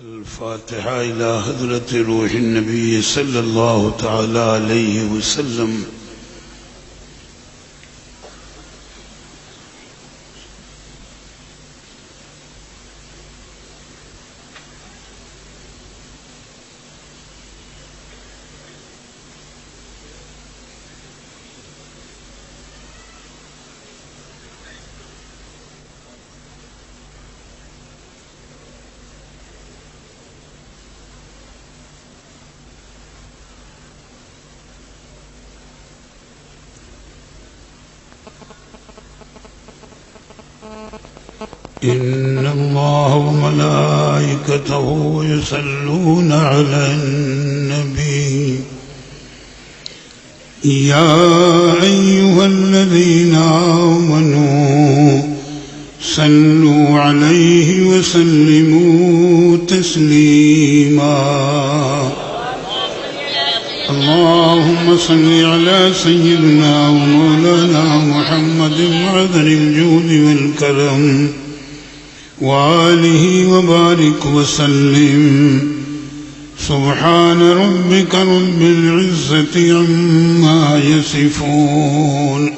الفاتحة إلى حضرة روح النبي صلى الله تعالى عليه وسلم. إن الله وملائكته يصلون على النبي يا أيها الذين آمنوا صلوا عليه وسلموا تسليما. اللهم صل على سيدنا ومولانا محمد معدن الجود والكرم وآله وبارك وسلم. سبحان ربك رب العزة عما يصفون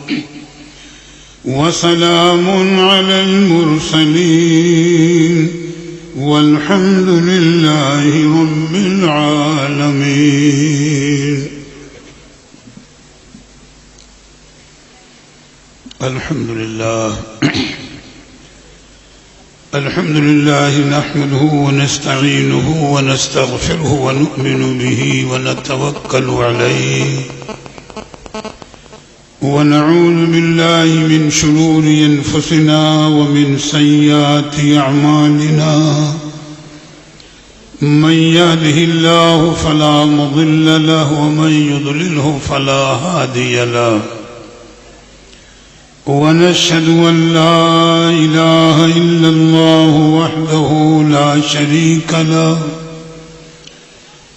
وسلام على المرسلين والحمد لله رب العالمين. الحمد لله الحمد لله نحمده ونستعينه ونستغفره ونؤمن به ونتوكل عليه ونعوذ بالله من شرور أنفسنا ومن سيئات أعمالنا. من يهده الله فلا مضل له ومن يضلله فلا هادي له. ونشهد أن لا إله إلا الله وحده لا شريك له.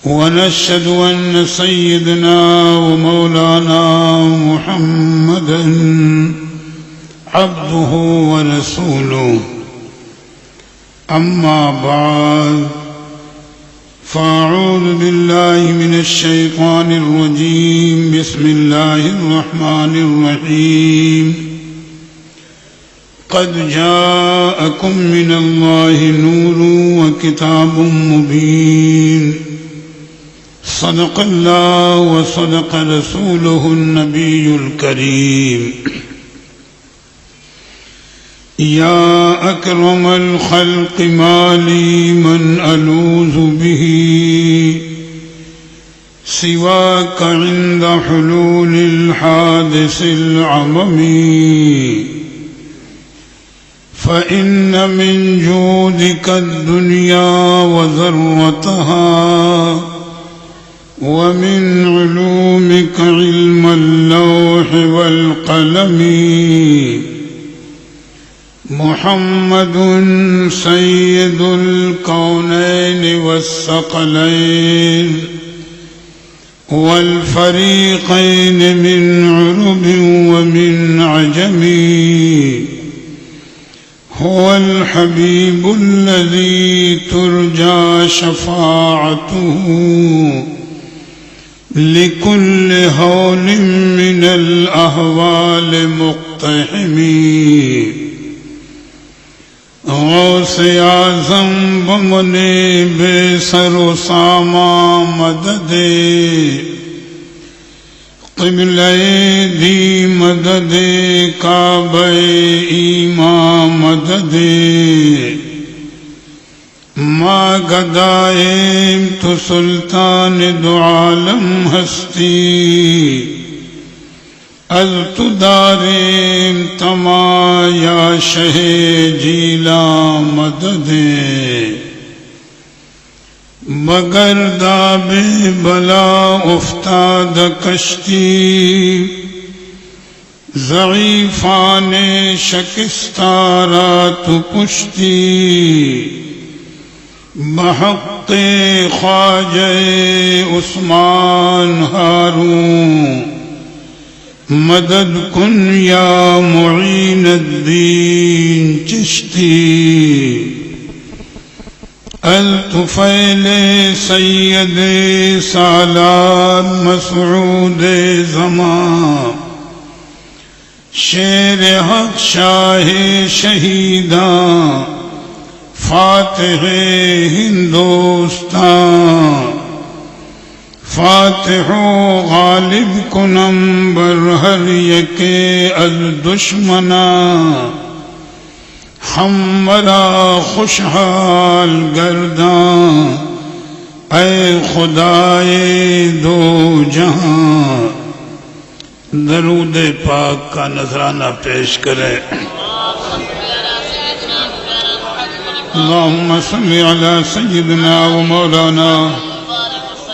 ونشهد أن سيدنا ومولانا محمدا عبده ورسوله. أما بعد فأعوذ بالله من الشيطان الرجيم. بسم الله الرحمن الرحيم. قد جاءكم من الله نور وكتاب مبين. صدق الله وصدق رسوله النبي الكريم. يا أكرم الخلق ما لي من ألوذ به سواك عند حلول الحادث العظيم. فإن من جودك الدنيا وذرتها ومن علومك علم اللوح والقلم. محمد سيد الكونين والثقلين والفريقين من عرب ومن عجم. هو الحبيب الذي ترجى شفاعته لكل هول من الأهوال مقتحم. غوث اعظم بمنے بے سر و ساما مدد. قبلہ دی مدد کعبہ ایمان مدد. ما گدائیم تو سلطان دو عالم ہستی. از تو داریم تما یا شہ جیلا مدد. مگر داب بلا افتاد کشتی. ضعیفان شکستارا تو پشتی. بحق خواجہ عثمان ہارون مدد کن یا معین الدین چشتی. الطفیل سید سالار مسعود زمان شیر حق شاہ شہیداں فاتح ہندوستان فاتح و غالب کنم بر ہر یک از دشمناں ہمارا خوشحال گرداں اے خدائے دو جہاں. درود پاک کا نذرانہ پیش کریں. اللہم صلی علی سیدنا و مولانا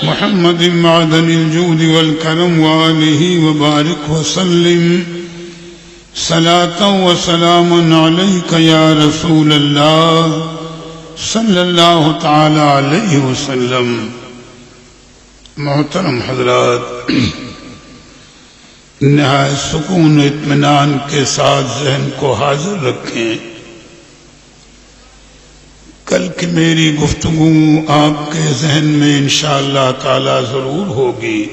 محمد معدن الجود والکرم وآلہ وبارک وسلم صلاة و سلام علیک یا رسول اللہ صلی اللہ تعالی علیہ وسلم. محترم حضرات، نہایت سکون و اطمینان کے ساتھ ذہن کو حاضر رکھیں. کل کی میری گفتگو آپ کے ذہن میں انشاءاللہ تعالی ضرور ہوگی.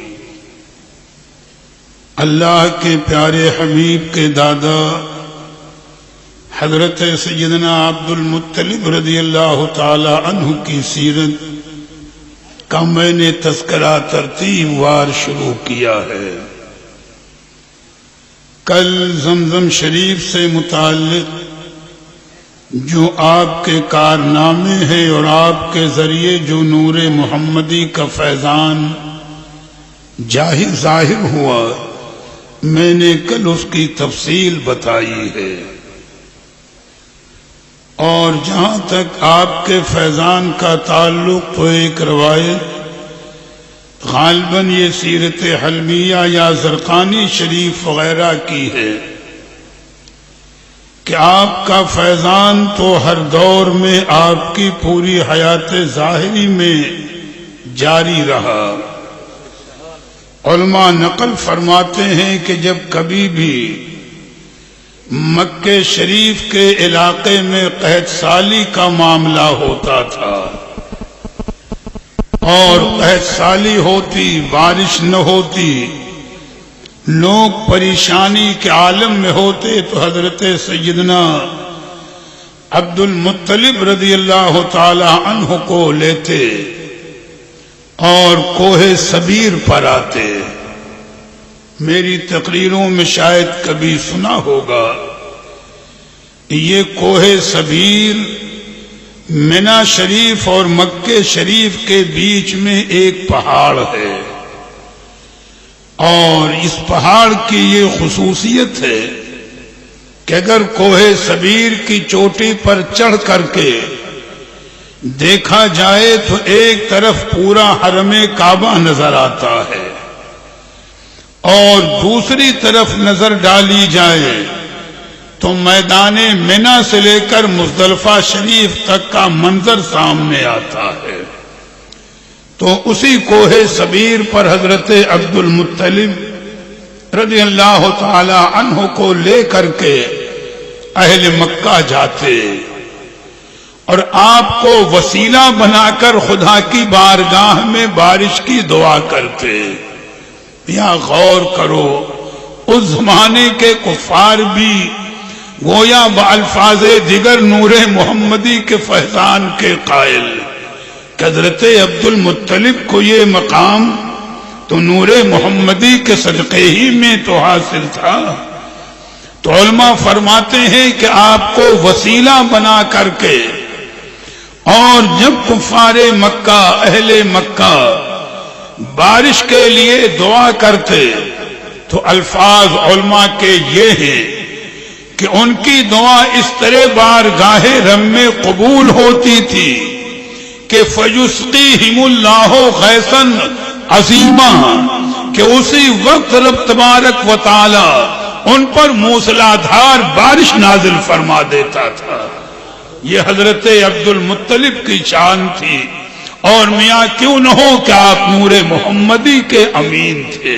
اللہ کے پیارے حبیب کے دادا حضرت سیدنا عبد المطلب رضی اللہ تعالی عنہ کی سیرت کا میں نے تذکرہ ترتیب وار شروع کیا ہے. کل زمزم شریف سے متعلق جو آپ کے کارنامے ہیں اور آپ کے ذریعے جو نور محمدی کا فیضان ظاہر ہوا، میں نے کل اس کی تفصیل بتائی ہے. اور جہاں تک آپ کے فیضان کا تعلق تو ایک روایت غالباً یہ سیرت حلمیہ یا زرقانی شریف وغیرہ کی ہے کہ آپ کا فیضان تو ہر دور میں آپ کی پوری حیات ظاہری میں جاری رہا. علماء نقل فرماتے ہیں کہ جب کبھی بھی مکہ شریف کے علاقے میں قحط سالی کا معاملہ ہوتا تھا اور قحط سالی ہوتی، بارش نہ ہوتی، لوگ پریشانی کے عالم میں ہوتے، تو حضرت سیدنا عبد المطلب رضی اللہ تعالی عنہ کو لیتے اور کوہ صبیر پر آتے. میری تقریروں میں شاید کبھی سنا ہوگا، یہ کوہ صبیر منی شریف اور مکہ شریف کے بیچ میں ایک پہاڑ ہے. اور اس پہاڑ کی یہ خصوصیت ہے کہ اگر کوہ صبیر کی چوٹی پر چڑھ کر کے دیکھا جائے تو ایک طرف پورا حرم کعبہ نظر آتا ہے اور دوسری طرف نظر ڈالی جائے تو میدان منی سے لے کر مزدلفہ شریف تک کا منظر سامنے آتا ہے. تو اسی کوہ صبیر پر حضرت عبد المطلب رضی اللہ تعالی عنہ کو لے کر کے اہل مکہ جاتے اور آپ کو وسیلہ بنا کر خدا کی بارگاہ میں بارش کی دعا کرتے. یا غور کرو، اس زمانے کے کفار بھی گویا بالفاظ دیگر نور محمدی کے فیضان کے قائل. حضرت عبد المطلب کو یہ مقام تو نور محمدی کے صدقے ہی میں تو حاصل تھا. تو علماء فرماتے ہیں کہ آپ کو وسیلہ بنا کر کے اور جب کفار مکہ اہل مکہ بارش کے لیے دعا کرتے تو الفاظ علماء کے یہ ہیں کہ ان کی دعا اس طرح بارگاہ رب میں قبول ہوتی تھی کہ فَيُسْقِيهِمُ اللَّهُ غَيْثًا عَظِيمًا، کہ اسی وقت رب تبارک و تعالی ان پر موسلادھار بارش نازل فرما دیتا تھا. یہ حضرت عبد المطلب کی شان تھی. اور میاں کیوں نہ ہو کہ آپ نور محمدی کے امین تھے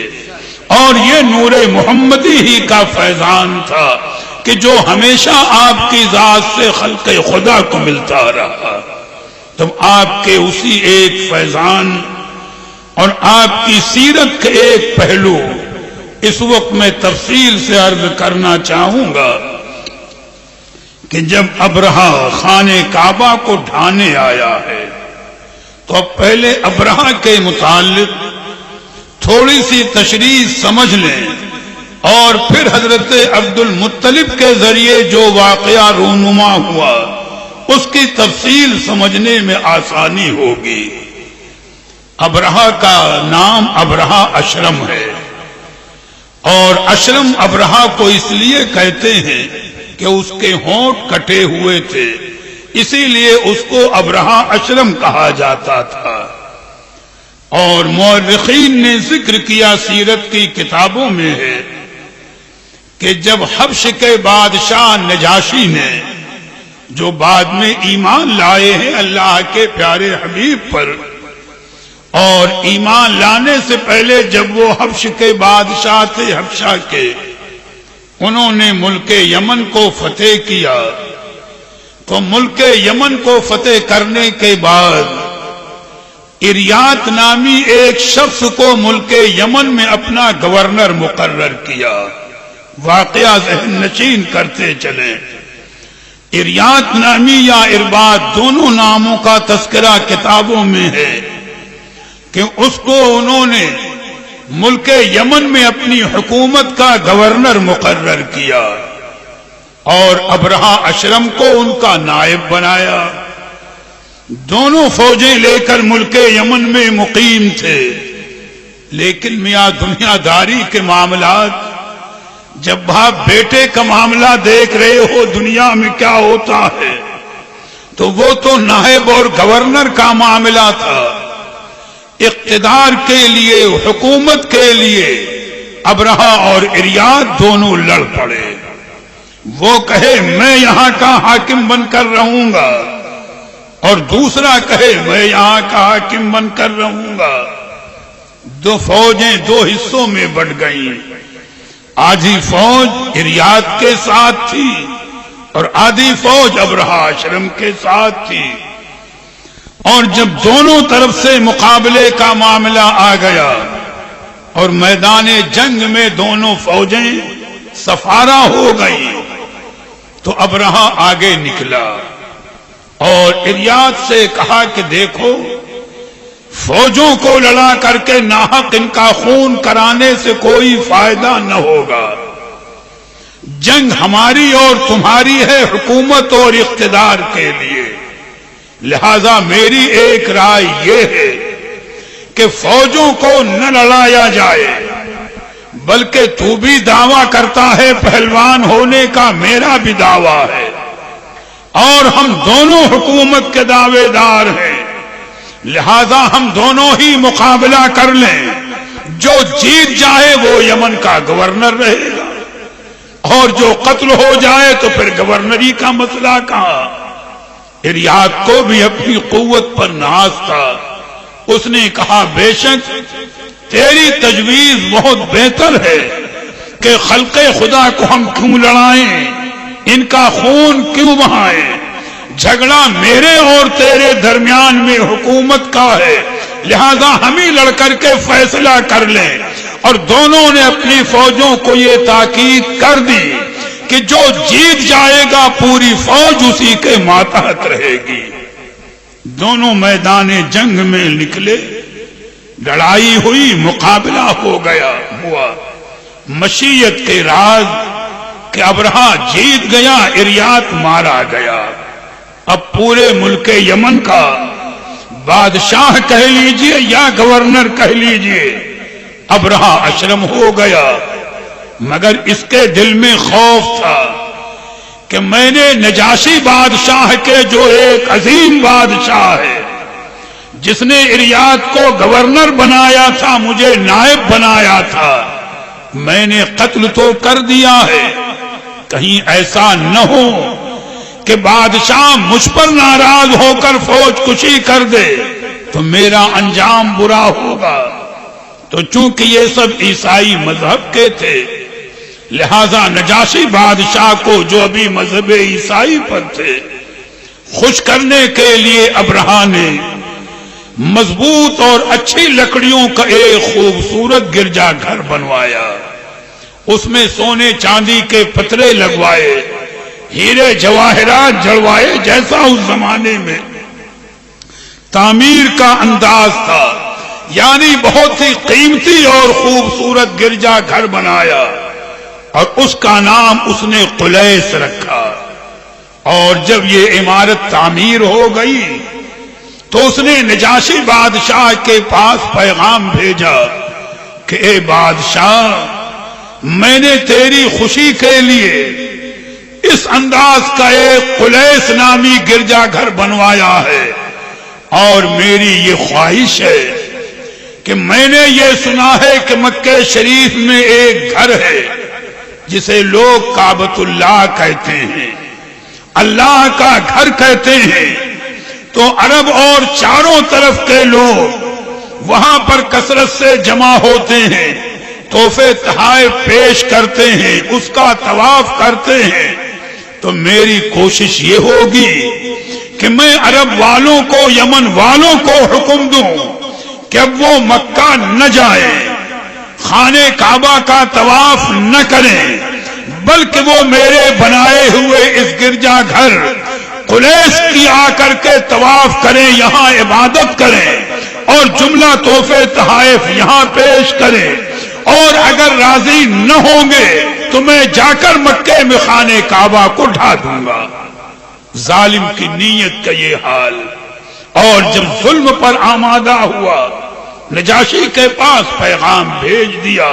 اور یہ نور محمدی ہی کا فیضان تھا کہ جو ہمیشہ آپ کی ذات سے خلق خدا کو ملتا رہا. تو آپ کے اسی ایک فیضان اور آپ کی سیرت کے ایک پہلو اس وقت میں تفصیل سے عرض کرنا چاہوں گا کہ جب ابرہہ خانہ کعبہ کو ڈھانے آیا ہے تو اب پہلے ابرہہ کے متعلق تھوڑی سی تشریح سمجھ لیں اور پھر حضرت عبد المطلب کے ذریعے جو واقعہ رونما ہوا اس کی تفصیل سمجھنے میں آسانی ہوگی۔ ابرہہ کا نام ابرہہ اشرم ہے اور اشرم ابرہہ کو اس لیے کہتے ہیں کہ اس کے ہونٹ کٹے ہوئے تھے، اسی لیے اس کو ابرہہ اشرم کہا جاتا تھا۔ اور مورخین نے ذکر کیا سیرت کی کتابوں میں ہے کہ جب حبش کے بادشاہ نجاشی نے جو بعد میں ایمان لائے ہیں اللہ کے پیارے حبیب پر، اور ایمان لانے سے پہلے جب وہ حبش کے بادشاہ تھے حبشہ کے، انہوں نے ملک یمن کو فتح کیا، تو ملک یمن کو فتح کرنے کے بعد اریات نامی ایک شخص کو ملک یمن میں اپنا گورنر مقرر کیا۔ واقعہ ذہن نشین کرتے چلیں، اریات نامی یا ارباد دونوں ناموں کا تذکرہ کتابوں میں ہے کہ اس کو انہوں نے ملک یمن میں اپنی حکومت کا گورنر مقرر کیا اور ابرہہ اشرم کو ان کا نائب بنایا۔ دونوں فوجیں لے کر ملک یمن میں مقیم تھے، لیکن میاں دنیا داری کے معاملات، جب باپ بیٹے کا معاملہ دیکھ رہے ہو دنیا میں کیا ہوتا ہے، تو وہ تو نائب اور گورنر کا معاملہ تھا۔ اقتدار کے لیے، حکومت کے لیے ابرہہ اور اریات دونوں لڑ پڑے۔ وہ کہے میں یہاں کا حاکم بن کر رہوں گا اور دوسرا کہے میں یہاں کا حاکم بن کر رہوں گا۔ دو فوجیں دو حصوں میں بٹ گئیں، آدھی فوج اریات کے ساتھ تھی اور آدھی فوج ابرہہ اشرم کے ساتھ تھی، اور جب دونوں طرف سے مقابلے کا معاملہ آ گیا اور میدان جنگ میں دونوں فوجیں سفارہ ہو گئیں، تو ابرہہ آگے نکلا اور اریات سے کہا کہ دیکھو، فوجوں کو لڑا کر کے ناحق ان کا خون کرانے سے کوئی فائدہ نہ ہوگا۔ جنگ ہماری اور تمہاری ہے حکومت اور اقتدار کے لیے، لہذا میری ایک رائے یہ ہے کہ فوجوں کو نہ لڑایا جائے، بلکہ تو بھی دعویٰ کرتا ہے پہلوان ہونے کا، میرا بھی دعویٰ ہے، اور ہم دونوں حکومت کے دعوے دار ہیں، لہذا ہم دونوں ہی مقابلہ کر لیں، جو جیت جائے وہ یمن کا گورنر رہے گا، اور جو قتل ہو جائے تو پھر گورنری کا مسئلہ کہاں۔ اریات کو بھی اپنی قوت پر ناز تھا، اس نے کہا بے شک تیری تجویز بہت بہتر ہے کہ خلق خدا کو ہم کیوں لڑائیں، ان کا خون کیوں بہائیں، جھگڑا میرے اور تیرے درمیان میں حکومت کا ہے، لہذا ہم ہی لڑ کر کے فیصلہ کر لیں۔ اور دونوں نے اپنی فوجوں کو یہ تاکید کر دی کہ جو جیت جائے گا پوری فوج اسی کے ماتحت رہے گی۔ دونوں میدان جنگ میں نکلے، لڑائی ہوئی، مقابلہ ہوا، مشیت کے راز کہ ابرہہ جیت گیا، اریات مارا گیا۔ اب پورے ملک یمن کا بادشاہ کہہ لیجئے یا گورنر کہہ لیجئے ابرہہ اشرم ہو گیا، مگر اس کے دل میں خوف تھا کہ میں نے نجاشی بادشاہ کے جو ایک عظیم بادشاہ ہے، جس نے اریات کو گورنر بنایا تھا، مجھے نائب بنایا تھا، میں نے قتل تو کر دیا ہے، کہیں ایسا نہ ہو کہ بادشاہ مجھ پر ناراض ہو کر فوج کشی کر دے تو میرا انجام برا ہوگا۔ تو چونکہ یہ سب عیسائی مذہب کے تھے، لہذا نجاشی بادشاہ کو جو ابھی مذہب عیسائی پر تھے، خوش کرنے کے لیے ابرہہ نے مضبوط اور اچھی لکڑیوں کا ایک خوبصورت گرجا گھر بنوایا، اس میں سونے چاندی کے پترے لگوائے، ہیرے جواہرات جڑوائے، جیسا اس زمانے میں تعمیر کا انداز تھا، یعنی بہت ہی قیمتی اور خوبصورت گرجا گھر بنایا، اور اس کا نام اس نے قلیس رکھا۔ اور جب یہ عمارت تعمیر ہو گئی تو اس نے نجاشی بادشاہ کے پاس پیغام بھیجا کہ اے بادشاہ، میں نے تیری خوشی کے لیے اس انداز کا ایک قلیس نامی گرجا گھر بنوایا ہے، اور میری یہ خواہش ہے کہ میں نے یہ سنا ہے کہ مکہ شریف میں ایک گھر ہے جسے لوگ کعبۃ اللہ کہتے ہیں، اللہ کا گھر کہتے ہیں، تو عرب اور چاروں طرف کے لوگ وہاں پر کثرت سے جمع ہوتے ہیں، تحفے تحائف پیش کرتے ہیں، اس کا طواف کرتے ہیں۔ تو میری کوشش یہ ہوگی کہ میں عرب والوں کو، یمن والوں کو حکم دوں کہ اب وہ مکہ نہ جائیں، خانہ کعبہ کا طواف نہ کریں، بلکہ وہ میرے بنائے ہوئے اس گرجا گھر قلیس کی آ کر کے طواف کریں، یہاں عبادت کریں، اور جملہ تحفے تحائف یہاں پیش کریں، اور اگر راضی نہ ہوں گے تو میں جا کر مکے میں خانہ کعبہ کو ڈھا دوں گا۔ ظالم کی نیت کا یہ حال، اور جب ظلم پر آمادہ ہوا نجاشی کے پاس پیغام بھیج دیا،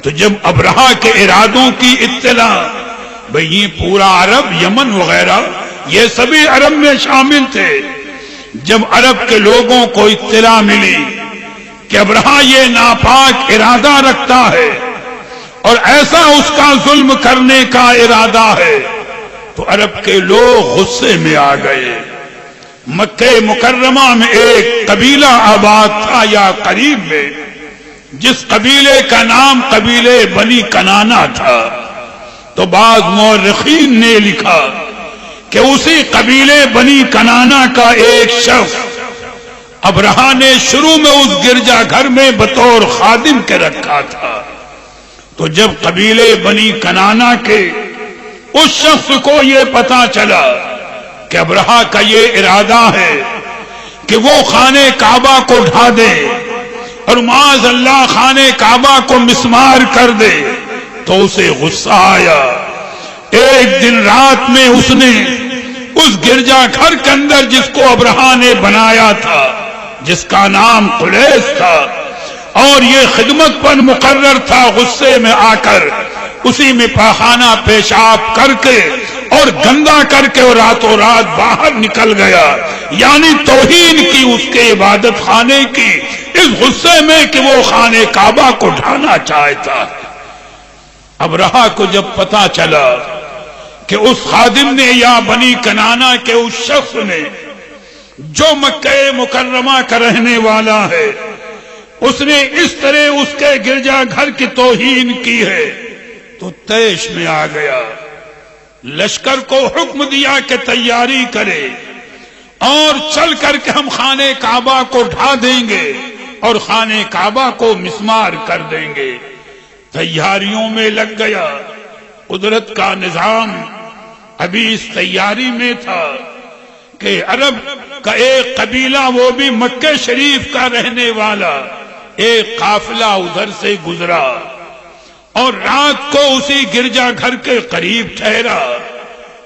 تو جب ابرہہ کے ارادوں کی اطلاع، بھئی یہ پورا عرب، یمن وغیرہ یہ سبھی عرب میں شامل تھے، جب عرب کے لوگوں کو اطلاع ملی کہ ابرہہ یہ ناپاک ارادہ رکھتا ہے اور ایسا اس کا ظلم کرنے کا ارادہ ہے، تو عرب کے لوگ غصے میں آ گئے۔ مکہ مکرمہ میں ایک قبیلہ آباد تھا یا قریب میں، جس قبیلے کا نام قبیلے بنی کنانا تھا، تو بعض مورخین نے لکھا کہ اسی قبیلے بنی کنانا کا ایک شخص ابرہہ نے شروع میں اس گرجا گھر میں بطور خادم کے رکھا تھا۔ تو جب قبیلے بنی کنانا کے اس شخص کو یہ پتا چلا کہ ابرہہ کا یہ ارادہ ہے کہ وہ خانہ کعبہ کو ڈھا دے اور معاذ اللہ خانہ کعبہ کو مسمار کر دے، تو اسے غصہ آیا۔ ایک دن رات میں اس نے اس گرجا گھر کے اندر جس کو ابرہہ نے بنایا تھا، جس کا نام قلیس تھا اور یہ خدمت پر مقرر تھا، غصے میں آ کر اسی میں پاخانہ پیشاب کر کے اور گندا کر کے اور راتوں رات باہر نکل گیا، یعنی توہین کی اس کے عبادت خانے کی، اس غصے میں کہ وہ خانہ کعبہ کو ڈھانا چاہتا۔ ابرہہ کو جب پتا چلا کہ اس خادم نے یا بنی کنانا کے اس شخص نے جو مکہ مکرمہ کا رہنے والا ہے، اس نے اس طرح اس کے گرجا گھر کی توہین کی ہے، تو طیش میں آ گیا، لشکر کو حکم دیا کہ تیاری کرے اور چل کر کے ہم خانہ کعبہ کو ڈھا دیں گے اور خانہ کعبہ کو مسمار کر دیں گے۔ تیاریوں میں لگ گیا۔ قدرت کا نظام ابھی اس تیاری میں تھا کہ عرب کا ایک قبیلہ، وہ بھی مکہ شریف کا رہنے والا، ایک قافلہ ادھر سے گزرا اور رات کو اسی گرجا گھر کے قریب ٹھہرا،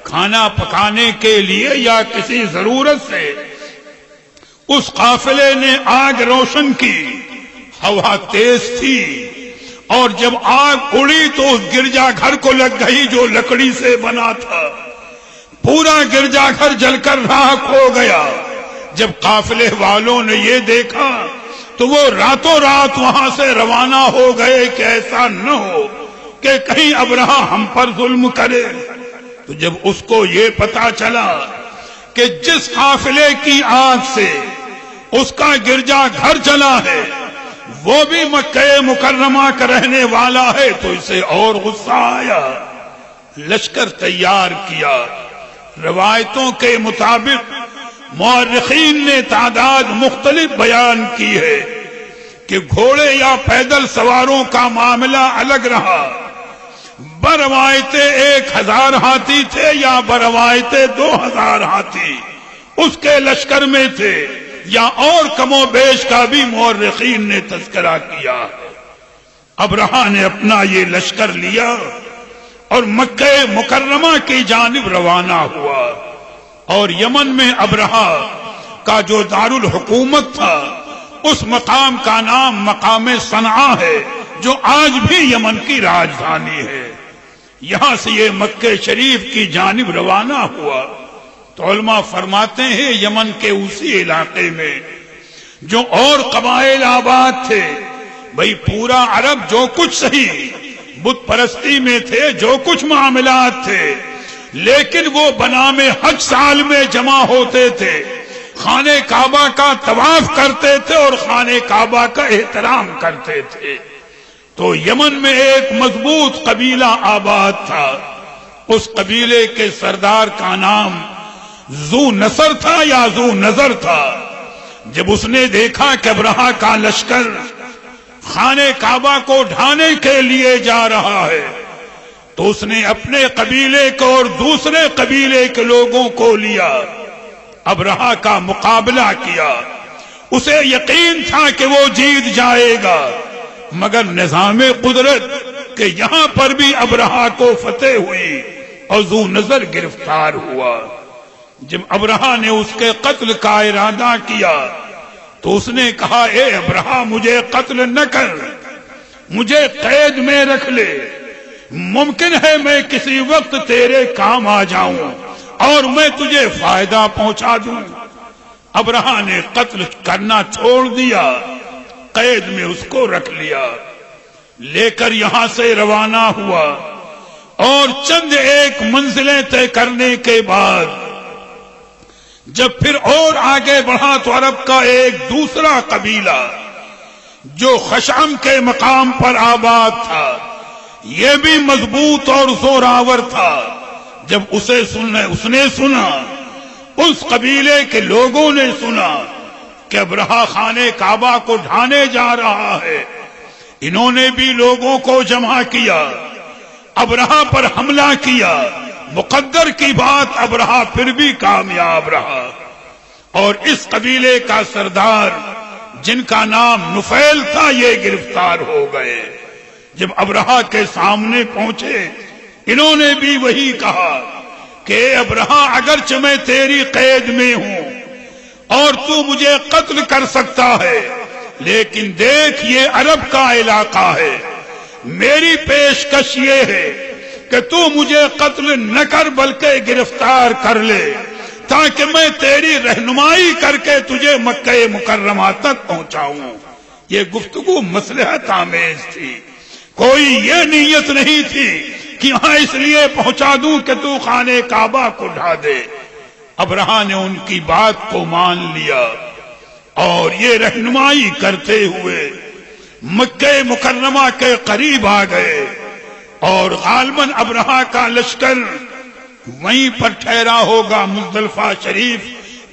کھانا پکانے کے لیے یا کسی ضرورت سے۔ اس قافلے نے آگ روشن کی، ہوا تیز تھی، اور جب آگ اڑی تو اس گرجا گھر کو لگ گئی جو لکڑی سے بنا تھا، پورا گرجا گھر جل کر راکھ ہو گیا۔ جب قافلے والوں نے یہ دیکھا تو وہ راتوں رات وہاں سے روانہ ہو گئے کہ ایسا نہ ہو کہ کہیں ابرہہ ہم پر ظلم کرے۔ تو جب اس کو یہ پتا چلا کہ جس قافلے کی آگ سے اس کا گرجا گھر جلا ہے وہ بھی مکہ مکرمہ کا رہنے والا ہے، تو اسے اور غصہ آیا۔ لشکر تیار کیا، روایتوں کے مطابق مورخین نے تعداد مختلف بیان کی ہے کہ گھوڑے یا پیدل سواروں کا معاملہ الگ رہا. بروایت 1000 ہاتھی تھے یا بروایت 2000 ہاتھی اس کے لشکر میں تھے یا اور کم و بیش کا بھی مورخین نے تذکرہ کیا. ابرہہ نے اپنا یہ لشکر لیا اور مکہ مکرمہ کی جانب روانہ ہوا، اور یمن میں ابرہہ کا جو دارالحکومت تھا اس مقام کا نام مقام صنعاء ہے جو آج بھی یمن کی راجدھانی ہے. یہاں سے یہ مکہ شریف کی جانب روانہ ہوا تو علماء فرماتے ہیں یمن کے اسی علاقے میں جو اور قبائل آباد تھے، بھئی پورا عرب جو کچھ صحیح بت پرستی میں تھے، جو کچھ معاملات تھے، لیکن وہ بنام حج سال میں جمع ہوتے تھے، خانہ کعبہ کا طواف کرتے تھے اور خانہ کعبہ کا احترام کرتے تھے. تو یمن میں ایک مضبوط قبیلہ آباد تھا. اس قبیلے کے سردار کا نام ذو نصر تھا یا ذو نظر تھا. جب اس نے دیکھا کہ ابرہہ کا لشکر خانہ کعبہ کو ڈھانے کے لیے جا رہا ہے تو اس نے اپنے قبیلے کو اور دوسرے قبیلے کے لوگوں کو لیا، ابرہہ کا مقابلہ کیا. اسے یقین تھا کہ وہ جیت جائے گا، مگر نظام قدرت کہ یہاں پر بھی ابرہہ کو فتح ہوئی اور ذو نظر گرفتار ہوا. جب ابرہہ نے اس کے قتل کا ارادہ کیا تو اس نے کہا، اے ابرہہ مجھے قتل نہ کر، مجھے قید میں رکھ لے، ممکن ہے میں کسی وقت تیرے کام آ جاؤں اور میں تجھے فائدہ پہنچا دوں. ابرہہ نے قتل کرنا چھوڑ دیا، قید میں اس کو رکھ لیا، لے کر یہاں سے روانہ ہوا اور چند ایک منزلیں طے کرنے کے بعد جب پھر اور آگے بڑھا تو عرب کا ایک دوسرا قبیلہ جو خشعم کے مقام پر آباد تھا، یہ بھی مضبوط اور زوراور تھا. جب اس نے سنا، اس قبیلے کے لوگوں نے سنا کہ ابرہہ خانہ کعبہ کو ڈھانے جا رہا ہے، انہوں نے بھی لوگوں کو جمع کیا، ابرہہ پر حملہ کیا. مقدر کی بات ابرہہ پھر بھی کامیاب رہا اور اس قبیلے کا سردار جن کا نام نفیل تھا یہ گرفتار ہو گئے. جب ابرہہ کے سامنے پہنچے انہوں نے بھی وہی کہا کہ اے ابرہہ اگرچہ میں تیری قید میں ہوں اور تو مجھے قتل کر سکتا ہے، لیکن دیکھ یہ عرب کا علاقہ ہے، میری پیشکش یہ ہے کہ تو مجھے قتل نہ کر بلکہ گرفتار کر لے تاکہ میں تیری رہنمائی کر کے تجھے مکہ مکرمہ تک پہنچاؤں. یہ گفتگو مصلحت آمیز تھی، کوئی یہ نیت نہیں تھی کہ ہاں اس لیے پہنچا دوں کہ تو خانہ کعبہ کو ڈھا دے. ابرہہ نے ان کی بات کو مان لیا اور یہ رہنمائی کرتے ہوئے مکہ مکرمہ کے قریب آ گئے اور غالباً ابرہہ کا لشکر وہیں پر ٹھہرا ہوگا مزدلفہ شریف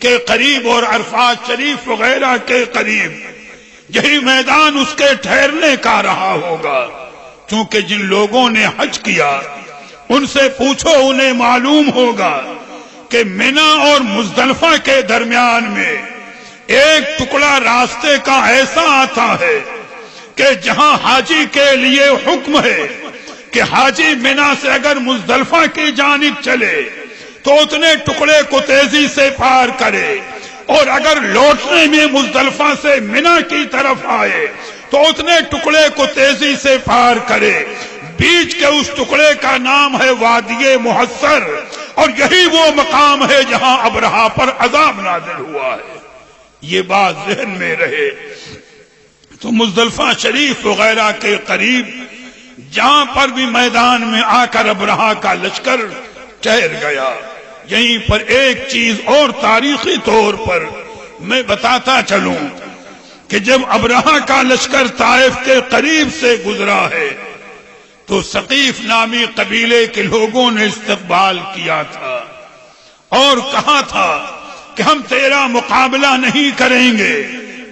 کے قریب اور عرفات شریف وغیرہ کے قریب. یہی میدان اس کے ٹھہرنے کا رہا ہوگا، چونکہ جن لوگوں نے حج کیا ان سے پوچھو، انہیں معلوم ہوگا کہ منی اور مزدلفہ کے درمیان میں ایک ٹکڑا راستے کا ایسا آتا ہے کہ جہاں حاجی کے لیے حکم ہے کہ حاجی منی سے اگر مزدلفہ کی جانب چلے تو اتنے ٹکڑے کو تیزی سے پار کرے، اور اگر لوٹنے میں مزدلفہ سے منی کی طرف آئے تو اتنے ٹکڑے کو تیزی سے پار کرے. بیچ کے اس ٹکڑے کا نام ہے وادی محصر، اور یہی وہ مقام ہے جہاں ابرہہ پر عذاب نازل ہوا ہے. یہ بات ذہن میں رہے. تو مزدلفہ شریف وغیرہ کے قریب جہاں پر بھی میدان میں آ کر ابرہہ کا لشکر ٹھہر گیا، یہیں پر ایک چیز اور تاریخی طور پر میں بتاتا چلوں کہ جب ابرہہ کا لشکر طائف کے قریب سے گزرا ہے تو ثقیف نامی قبیلے کے لوگوں نے استقبال کیا تھا اور کہا تھا کہ ہم تیرا مقابلہ نہیں کریں گے،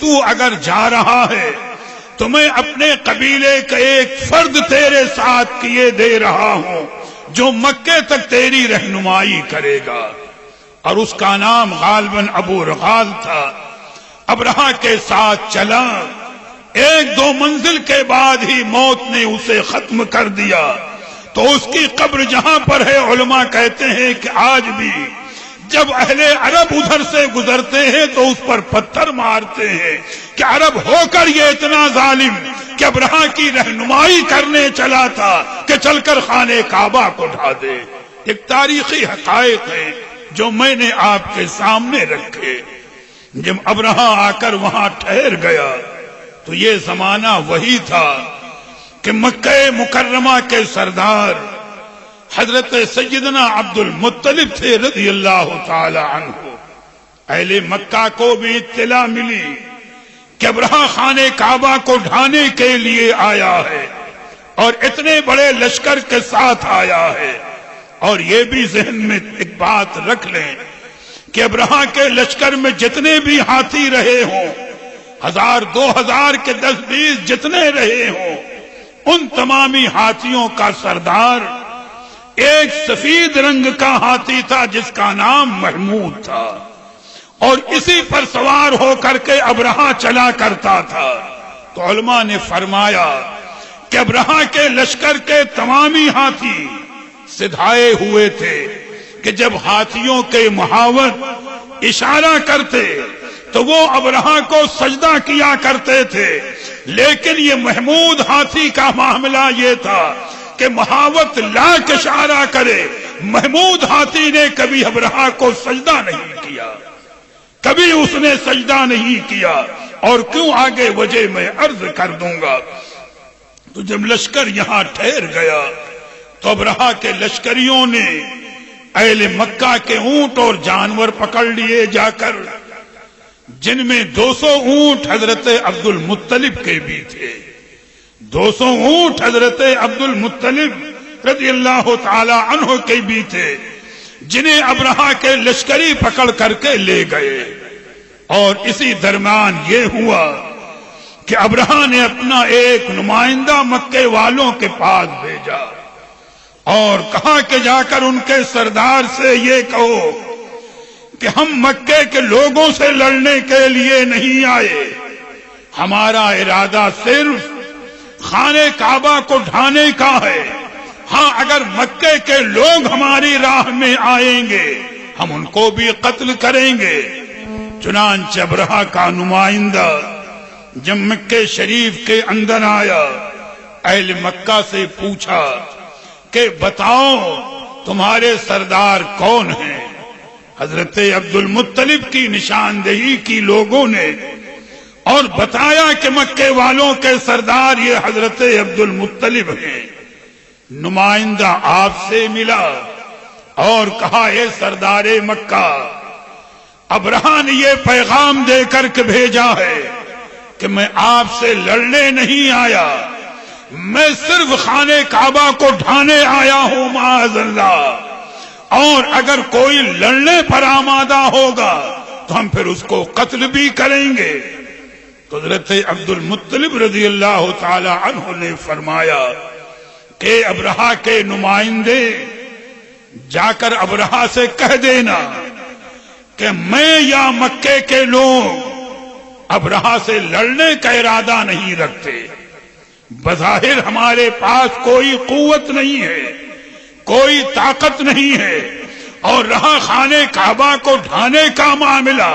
تو اگر جا رہا ہے تو میں اپنے قبیلے کا ایک فرد تیرے ساتھ کیے دے رہا ہوں جو مکے تک تیری رہنمائی کرے گا، اور اس کا نام غالباً ابو رغال تھا۔ ابرہہ کے ساتھ چلا، ایک دو منزل کے بعد ہی موت نے اسے ختم کر دیا۔ تو اس کی قبر جہاں پر ہے، علماء کہتے ہیں کہ آج بھی جب اہل عرب ادھر سے گزرتے ہیں تو اس پر پتھر مارتے ہیں کہ عرب ہو کر یہ اتنا ظالم کہ ابرہہ کی رہنمائی کرنے چلا تھا کہ چل کر خانہ کعبہ کو ڈھا دے۔ ایک تاریخی حقائق ہے جو میں نے آپ کے سامنے رکھے۔ جب ابرہہ آ کر وہاں ٹھہر گیا تو یہ زمانہ وہی تھا کہ مکہ مکرمہ کے سردار حضرت سیدنا عبد المطلب تھے رضی اللہ تعالی عنہ۔ اہل مکہ کو بھی اطلاع ملی کہ ابرہہ خانہ کعبہ کو ڈھانے کے لیے آیا ہے اور اتنے بڑے لشکر کے ساتھ آیا ہے۔ اور یہ بھی ذہن میں ایک بات رکھ لیں کہ ابرہہ کے لشکر میں جتنے بھی ہاتھی رہے ہوں، 1000 2000 کے 10 20 جتنے رہے ہوں، ان تمامی ہاتھیوں کا سردار ایک سفید رنگ کا ہاتھی تھا جس کا نام محمود تھا، اور اسی پر سوار ہو کر کے ابرہہ چلا کرتا تھا۔ تو علماء نے فرمایا کہ ابرہہ کے لشکر کے تمامی ہاتھی سدھائے ہوئے تھے کہ جب ہاتھیوں کے محاور اشارہ کرتے تو وہ ابرہہ کو سجدہ کیا کرتے تھے، لیکن یہ محمود ہاتھی کا معاملہ یہ تھا کہ محاوت لا کے اشارہ کرے، محمود ہاتھی نے کبھی ابرہہ کو سجدہ نہیں کیا، کبھی اس نے سجدہ نہیں کیا۔ اور کیوں آگے وجہ میں عرض کر دوں گا۔ تو جب لشکر یہاں ٹھہر گیا تو ابرہہ کے لشکریوں نے اہل مکہ کے اونٹ اور جانور پکڑ لیے جا کر، جن میں 200 اونٹ حضرت عبد المطلب کے بھی تھے۔ 200 اونٹ حضرت عبد المطلب رضی اللہ تعالی عنہ کے بھی تھے، جنہیں ابرہہ کے لشکری پکڑ کر کے لے گئے۔ اور اسی درمیان یہ ہوا کہ ابرہہ نے اپنا ایک نمائندہ مکے والوں کے پاس بھیجا اور کہا کہ جا کر ان کے سردار سے یہ کہو کہ ہم مکے کے لوگوں سے لڑنے کے لیے نہیں آئے، ہمارا ارادہ صرف خانہ کعبہ کو ڈھانے کا ہے۔ ہاں اگر مکے کے لوگ ہماری راہ میں آئیں گے ہم ان کو بھی قتل کریں گے۔ چنانچہ ابرہہ کا نمائندہ جب مکہ شریف کے اندر آیا، اہل مکہ سے پوچھا کہ بتاؤ تمہارے سردار کون ہیں؟ حضرت عبد المطلب کی نشاندہی کی لوگوں نے اور بتایا کہ مکے والوں کے سردار یہ حضرت عبد المطلب ہیں۔ نمائندہ آپ سے ملا اور کہا اے سردار مکہ، ابرہہ نے یہ پیغام دے کر کے بھیجا ہے کہ میں آپ سے لڑنے نہیں آیا، میں صرف خانہ کعبہ کو ڈھانے آیا ہوں معاذ اللہ، اور اگر کوئی لڑنے پر آمادہ ہوگا تو ہم پھر اس کو قتل بھی کریں گے۔ تو حضرت عبد المطلب رضی اللہ تعالی عنہ نے فرمایا کہ ابرہہ کے نمائندے جا کر ابرہہ سے کہہ دینا کہ میں یا مکے کے لوگ ابرہہ سے لڑنے کا ارادہ نہیں رکھتے، بظاہر ہمارے پاس کوئی قوت نہیں ہے، کوئی طاقت نہیں ہے، اور رہا خانہ کعبہ کو ڈھانے کا معاملہ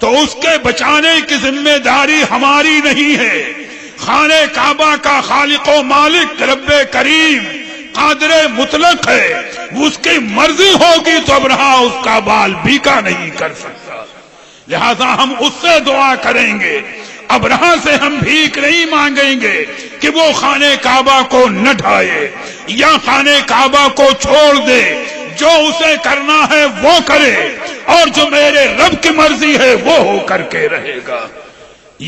تو اس کے بچانے کی ذمہ داری ہماری نہیں ہے۔ خانہ کعبہ کا خالق و مالک رب کریم قادر مطلق ہے، اس کی مرضی ہوگی تو ابرہہ اس کا بال بیکا نہیں کر سکتا، لہذا ہم اس سے دعا کریں گے، ابرہہ سے ہم بھیک نہیں مانگیں گے کہ وہ خانہ کعبہ کو نہ ڈھائے یا خانہ کعبہ کو چھوڑ دے، جو اسے کرنا ہے وہ کرے اور جو میرے رب کی مرضی ہے وہ ہو کر کے رہے گا۔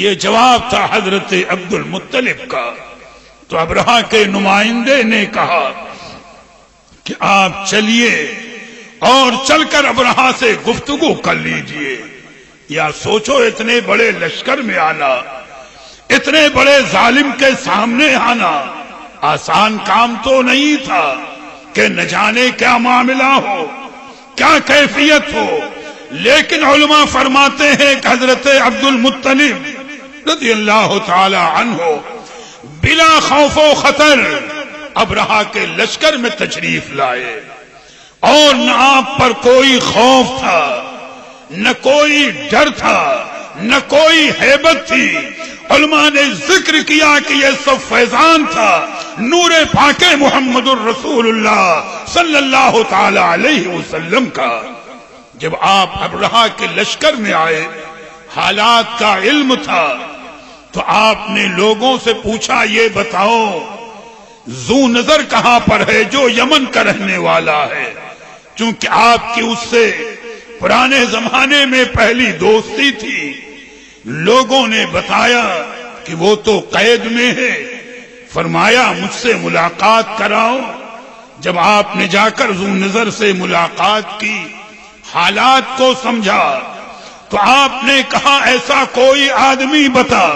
یہ جواب تھا حضرت عبد المطلب کا۔ تو ابرہہ کے نمائندے نے کہا کہ آپ چلیے اور چل کر ابرہہ سے گفتگو کر لیجئے۔ یا سوچو اتنے بڑے لشکر میں آنا، اتنے بڑے ظالم کے سامنے آنا آسان کام تو نہیں تھا کہ نہ جانے کیا معاملہ ہو، کیا کیفیت ہو۔ لیکن علماء فرماتے ہیں کہ حضرت عبد المطلب رضی اللہ تعالی عنہ بلا خوف و خطر ابرہہ کے لشکر میں تشریف لائے، اور نہ آپ پر کوئی خوف تھا، نہ کوئی ڈر تھا، نہ کوئی ہیبت تھی۔ علماء نے ذکر کیا کہ یہ سب فیضان تھا نور پاک محمد الرسول اللہ صلی اللہ تعالی علیہ وسلم کا۔ جب آپ ابرہہ کے لشکر میں آئے، حالات کا علم تھا، تو آپ نے لوگوں سے پوچھا یہ بتاؤ ذو نظر کہاں پر ہے جو یمن کا رہنے والا ہے؟ چونکہ آپ کی اس سے پرانے زمانے میں پہلی دوستی تھی۔ لوگوں نے بتایا کہ وہ تو قید میں ہے۔ فرمایا مجھ سے ملاقات کراؤ۔ جب آپ نے جا کر ذو نظر سے ملاقات کی، حالات کو سمجھا، تو آپ نے کہا ایسا کوئی آدمی بتا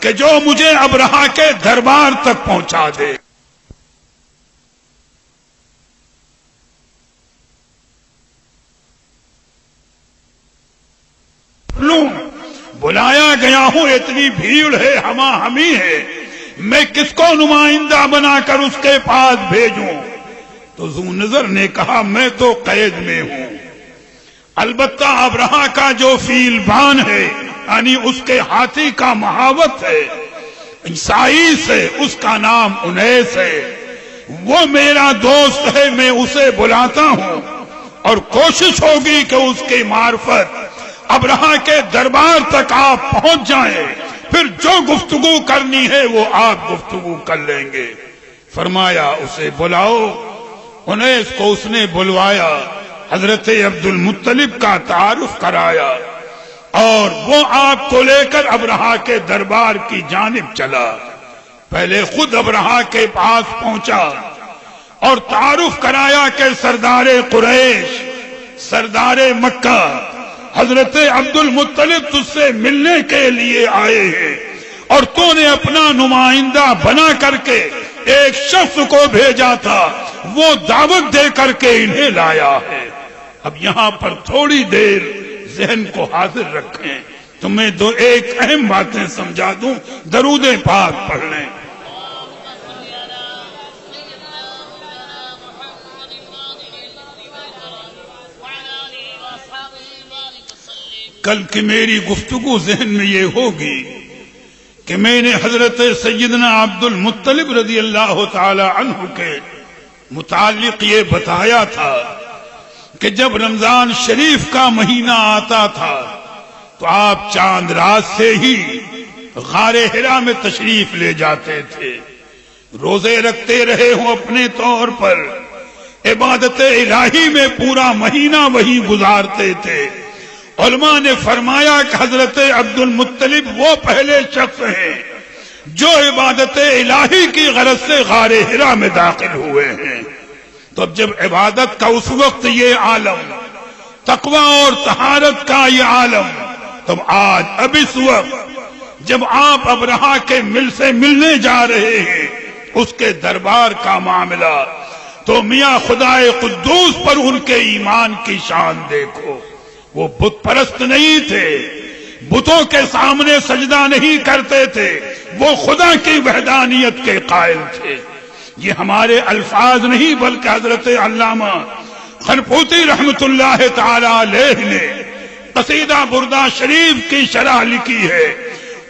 کہ جو مجھے ابرہہ کے دربار تک پہنچا دے۔ بلایا گیا ہوں، اتنی بھیڑ ہے، ہما ہمی ہے، میں کس کو نمائندہ بنا کر اس کے پاس بھیجوں؟ تو ذو نظر نے کہا میں تو قید میں ہوں، البتہ ابرہہ کا جو فیل بان ہے، یعنی اس کے ہاتھی کا محاوت ہے، عیسائی سے، اس کا نام انیس ہے، وہ میرا دوست ہے، میں اسے بلاتا ہوں، اور کوشش ہوگی کہ اس کی معرفت ابرہہ کے دربار تک آپ پہنچ جائیں، پھر جو گفتگو کرنی ہے وہ آپ گفتگو کر لیں گے۔ فرمایا اسے بلاؤ۔ انیس کو اس نے بلوایا، حضرت عبد المطلب کا تعارف کرایا، اور وہ آپ کو لے کر ابرہہ کے دربار کی جانب چلا۔ پہلے خود ابرہہ کے پاس پہنچا اور تعارف کرایا کہ سردار قریش، سردار مکہ حضرت عبد المطلب تجھ سے ملنے کے لیے آئے ہیں، اور تو نے اپنا نمائندہ بنا کر کے ایک شخص کو بھیجا تھا، وہ دعوت دے کر کے انہیں لایا ہے۔ اب یہاں پر تھوڑی دیر ذہن کو حاضر رکھیں، تمہیں دو ایک اہم باتیں سمجھا دوں، درود پاک پڑھ لیں۔ کل کی میری گفتگو ذہن میں یہ ہوگی کہ میں نے حضرت سیدنا عبد المطلب رضی اللہ تعالی عنہ کے متعلق یہ بتایا تھا کہ جب رمضان شریف کا مہینہ آتا تھا تو آپ چاند رات سے ہی غار حرا میں تشریف لے جاتے تھے، روزے رکھتے رہے ہوں اپنے طور پر، عبادت الہی میں پورا مہینہ وہی گزارتے تھے۔ علماء نے فرمایا کہ حضرت عبد المطلب وہ پہلے شخص ہیں جو عبادت الہی کی غرض سے غار حرا میں داخل ہوئے ہیں۔ تو اب جب عبادت کا اس وقت یہ عالم، تقوی اور طہارت کا یہ عالم، تب آج اب اس وقت جب آپ ابرہہ کے مل سے ملنے جا رہے ہیں، اس کے دربار کا معاملہ، تو میاں خدائے قدوس پر ان کے ایمان کی شان دیکھو۔ وہ بت پرست نہیں تھے، بتوں کے سامنے سجدہ نہیں کرتے تھے، وہ خدا کی وحدانیت کے قائل تھے۔ یہ ہمارے الفاظ نہیں بلکہ حضرت علامہ خرپوتی رحمت اللہ تعالی علیہ نے قصیدہ بردہ شریف کی شرح لکھی ہے،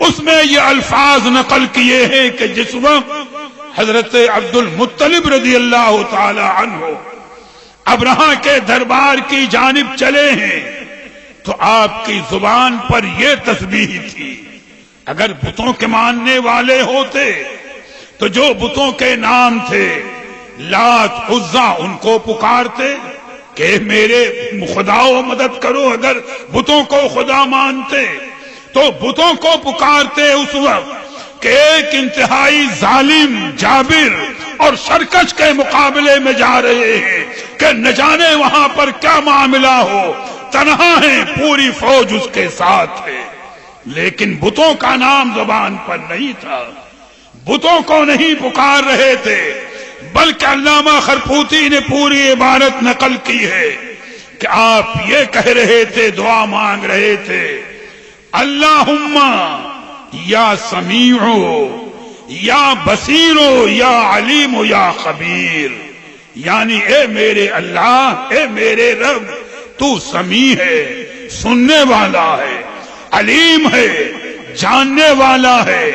اس میں یہ الفاظ نقل کیے ہیں کہ جس وقت حضرت عبد المطلب رضی اللہ تعالی عنہ ابرہہ کے دربار کی جانب چلے ہیں تو آپ کی زبان پر یہ تسبیح تھی۔ اگر بتوں کے ماننے والے ہوتے تو جو بتوں کے نام تھے لات عزا ان کو پکارتے کہ میرے خداؤ مدد کرو، اگر بتوں کو خدا مانتے تو بتوں کو پکارتے اس وقت کہ ایک انتہائی ظالم جابر اور سرکش کے مقابلے میں جا رہے ہیں کہ نہ جانے وہاں پر کیا معاملہ ہو، تنہا ہیں، پوری فوج اس کے ساتھ ہے، لیکن بتوں کا نام زبان پر نہیں تھا، بتوں کو نہیں پکار رہے تھے، بلکہ علامہ خرپوتی نے پوری عبارت نقل کی ہے کہ آپ یہ کہہ رہے تھے، دعا مانگ رہے تھے، اللہم یا سمیع یا بصیر یا علیم یا خبیر، یعنی اے میرے اللہ، اے میرے رب، تو سمیع ہے، سننے والا ہے، علیم ہے، جاننے والا ہے،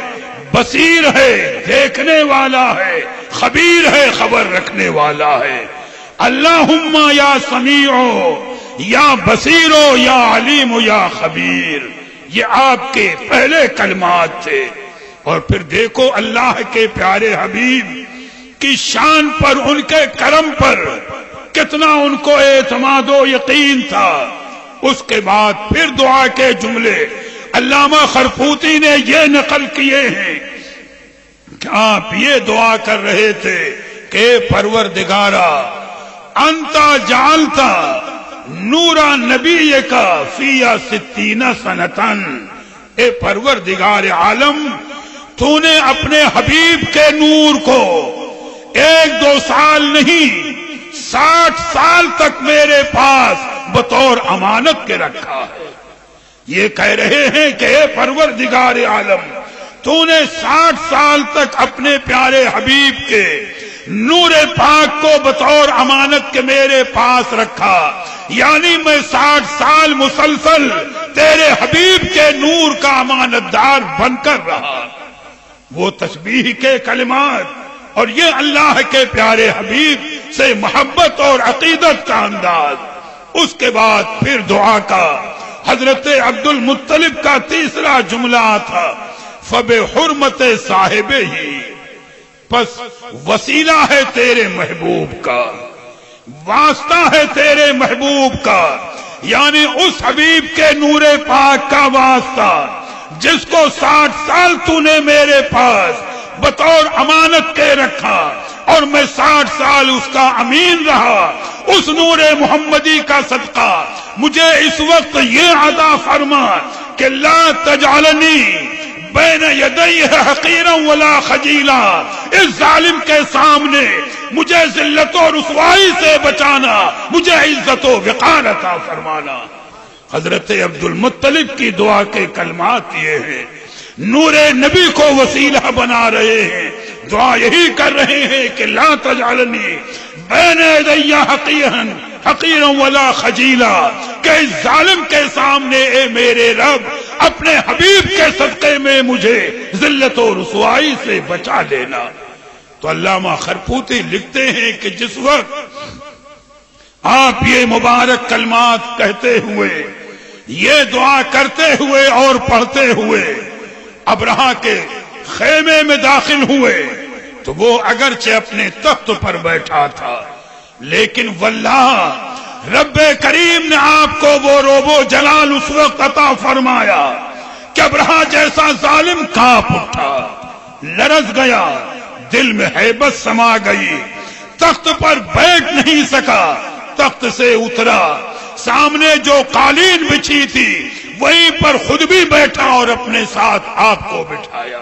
بصیر ہے، دیکھنے والا ہے، خبیر ہے، خبر رکھنے والا ہے۔ اللہم یا سمیع یا بصیر یا علیم یا خبیر، یہ آپ کے پہلے کلمات تھے۔ اور پھر دیکھو اللہ کے پیارے حبیب کی شان پر، ان کے کرم پر کتنا ان کو اعتماد و یقین تھا۔ اس کے بعد پھر دعا کے جملے علامہ خرپوتی نے یہ نقل کیے ہیں کہ آپ یہ دعا کر رہے تھے کہ پروردگارا انتا جعلتا نورا نبی کا فیا 60 سنتن، اے پروردگار عالم، تو نے اپنے حبیب کے نور کو 1-2 سال نہیں 60 سال تک میرے پاس بطور امانت کے رکھا ہے۔ یہ کہہ رہے ہیں کہ اے پروردگار عالم، تو نے 60 سال تک اپنے پیارے حبیب کے نور پاک کو بطور امانت کے میرے پاس رکھا، یعنی میں 60 سال مسلسل تیرے حبیب کے نور کا امانت دار بن کر رہا۔ وہ تسبیح کے کلمات اور یہ اللہ کے پیارے حبیب سے محبت اور عقیدت کا انداز۔ اس کے بعد پھر دعا کا حضرت عبد المطلب کا تیسرا جملہ تھا، فَبِحُرْمَتِ صَاحِبِهِ، پس وسیلہ ہے تیرے محبوب کا، واسطہ ہے تیرے محبوب کا، یعنی اس حبیب کے نور پاک کا واسطہ جس کو 60 سال تو نے میرے پاس بطور امانت کے رکھا اور میں 60 سال اس کا امین رہا، اس نور محمدی کا صدقہ مجھے اس وقت یہ عطا فرما کہ لا تجعلنی بین یدیہ حقیرا ولا خجیلا، اس ظالم کے سامنے مجھے ذلت و رسوائی سے بچانا، مجھے عزت و وقار عطا فرمانا۔ حضرت عبد المطلب کی دعا کے کلمات یہ ہیں، نور نبی کو وسیلہ بنا رہے ہیں، دعا یہی کر رہے ہیں کہ لا تجعلنی بین یدی حقیرا ولا خجیلا، کہ اس ظالم کے سامنے اے میرے رب اپنے حبیب کے صدقے میں مجھے ذلت و رسوائی سے بچا لینا۔ تو علامہ خرپوتی لکھتے ہیں کہ جس وقت آپ یہ مبارک کلمات کہتے ہوئے، یہ دعا کرتے ہوئے اور پڑھتے ہوئے ابرہہ کے خیمے میں داخل ہوئے، تو وہ اگرچہ اپنے تخت پر بیٹھا تھا، لیکن واللہ رب کریم نے آپ کو وہ روب و جلال اس وقت عطا فرمایا کہ ابرہہ جیسا ظالم کانپ اٹھا، لرز گیا، دل میں ہیبت سما گئی، تخت پر بیٹھ نہیں سکا، تخت سے اترا، سامنے جو قالین بچھی تھی وہیں پر خود بھی بیٹھا اور اپنے ساتھ آپ کو بٹھایا۔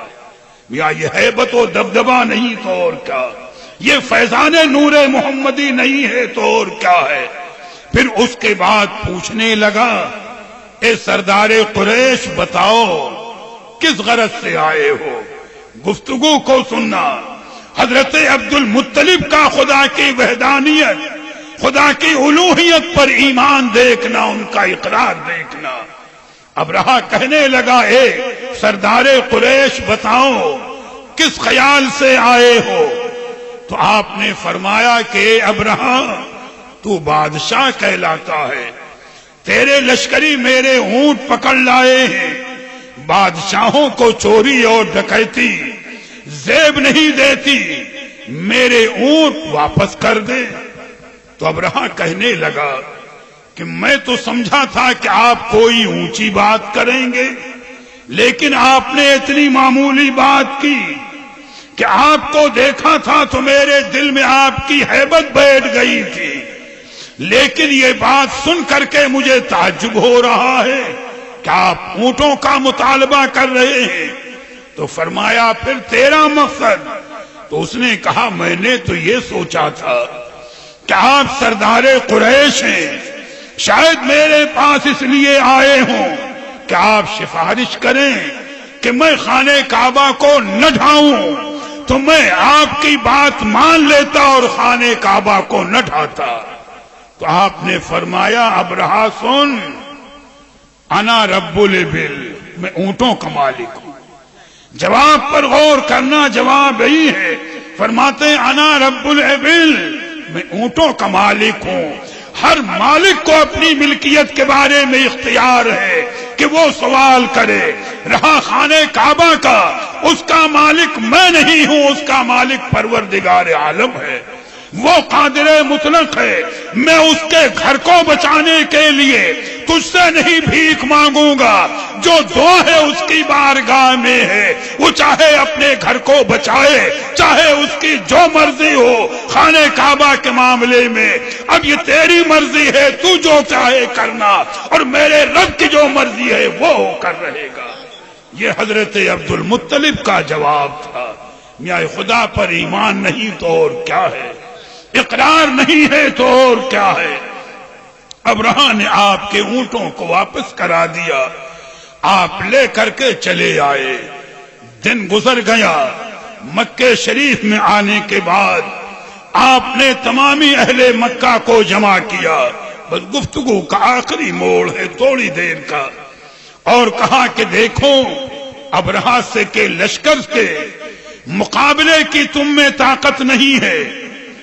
یا یہ ہیبت و دبدبہ نہیں تو اور کیا، یہ فیضان نور محمدی نہیں ہے تو اور کیا ہے۔ پھر اس کے بعد پوچھنے لگا، اے سردار قریش بتاؤ کس غرض سے آئے ہو؟ گفتگو کو سننا، حضرت عبد المطلب کا خدا کی وحدانیت، خدا کی الوہیت پر ایمان دیکھنا، ان کا اقرار دیکھنا۔ ابرہہ کہنے لگا، اے سردار قریش بتاؤ کس خیال سے آئے ہو؟ تو آپ نے فرمایا کہ اے ابرہہ، تو بادشاہ کہلاتا ہے، تیرے لشکری میرے اونٹ پکڑ لائے ہیں، بادشاہوں کو چوری اور ڈکیتی زیب نہیں دیتی، میرے اونٹ واپس کر دے۔ تو ابرہہ کہنے لگا کہ میں تو سمجھا تھا کہ آپ کوئی اونچی بات کریں گے، لیکن آپ نے اتنی معمولی بات کی کہ آپ کو دیکھا تھا تو میرے دل میں آپ کی ہیبت بیٹھ گئی تھی، لیکن یہ بات سن کر کے مجھے تعجب ہو رہا ہے کہ آپ اونٹوں کا مطالبہ کر رہے ہیں۔ تو فرمایا پھر تیرا مقصد؟ تو اس نے کہا میں نے تو یہ سوچا تھا کہ آپ سردار قریش ہیں، شاید میرے پاس اس لیے آئے ہوں کہ آپ سفارش کریں کہ میں خانہ کعبہ کو نہ ڈھاؤں، تو میں آپ کی بات مان لیتا اور خانہ کعبہ کو نہ ڈھاتا۔ تو آپ نے فرمایا ابرہا سن، انا رب الابل، میں اونٹوں کا مالک ہوں۔ جواب پر غور کرنا، جواب یہی ہے، فرماتے ہیں انا رب الابل، میں اونٹوں کا مالک ہوں۔ ہر مالک کو اپنی ملکیت کے بارے میں اختیار ہے کہ وہ سوال کرے۔ رہا خانہ کعبہ کا، اس کا مالک میں نہیں ہوں، اس کا مالک پروردگار عالم ہے، وہ قادر مطلق ہے۔ میں اس کے گھر کو بچانے کے لیے تجھ سے نہیں بھیک مانگوں گا، جو دعا ہے اس کی بارگاہ میں ہے، وہ چاہے اپنے گھر کو بچائے، چاہے اس کی جو مرضی ہو خانہ کعبہ کے معاملے میں۔ اب یہ تیری مرضی ہے، تو جو چاہے کرنا، اور میرے رب کی جو مرضی ہے وہ کر رہے گا۔ یہ حضرت عبد المطلب کا جواب تھا۔ میاں خدا پر ایمان نہیں تو اور کیا ہے، اقرار نہیں ہے تو اور کیا ہے۔ ابرہا نے آپ کے اونٹوں کو واپس کرا دیا، آپ لے کر کے چلے آئے۔ دن گزر گیا، مکہ شریف میں آنے کے بعد آپ نے تمامی اہل مکہ کو جمع کیا، بس گفتگو کا آخری موڑ ہے تھوڑی دیر کا، اور کہا کہ دیکھو ابرہا سے کے لشکر کے مقابلے کی تم میں طاقت نہیں ہے،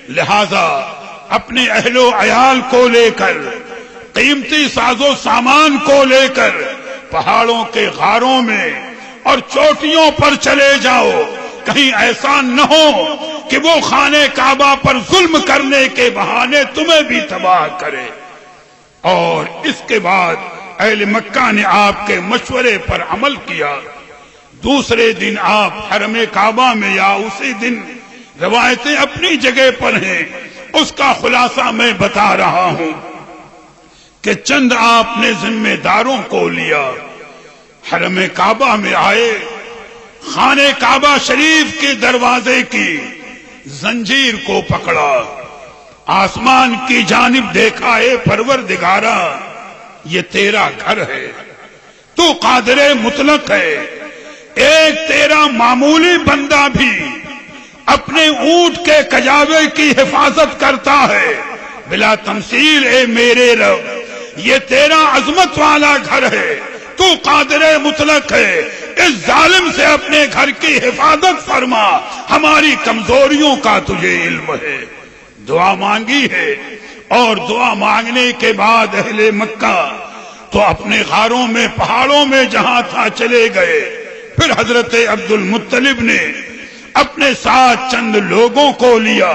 لہذا اپنے اہل و عیال کو لے کر، قیمتی ساز و سامان کو لے کر پہاڑوں کے غاروں میں اور چوٹیوں پر چلے جاؤ، کہیں ایسا نہ ہو کہ وہ خانہ کعبہ پر ظلم کرنے کے بہانے تمہیں بھی تباہ کرے۔ اور اس کے بعد اہل مکہ نے آپ کے مشورے پر عمل کیا۔ دوسرے دن آپ حرم کعبہ میں، یا اسی دن، روایتیں اپنی جگہ پر ہیں، اس کا خلاصہ میں بتا رہا ہوں کہ چند آپ نے ذمہ داروں کو لیا، حرم کعبہ میں آئے، خانہ کعبہ شریف کے دروازے کی زنجیر کو پکڑا، آسمان کی جانب دیکھا، اے پروردگارا یہ تیرا گھر ہے، تو قادر مطلق ہے، ایک تیرا معمولی بندہ بھی اپنے اونٹ کے کجاوے کی حفاظت کرتا ہے، بلا تمثیل اے میرے رب یہ تیرا عظمت والا گھر ہے، تو قادر مطلق ہے، اس ظالم سے اپنے گھر کی حفاظت فرما، ہماری کمزوریوں کا تجھے علم ہے۔ دعا مانگی ہے، اور دعا مانگنے کے بعد اہل مکہ تو اپنے غاروں میں، پہاڑوں میں جہاں تھا چلے گئے۔ پھر حضرت عبد المطلب نے اپنے ساتھ چند لوگوں کو لیا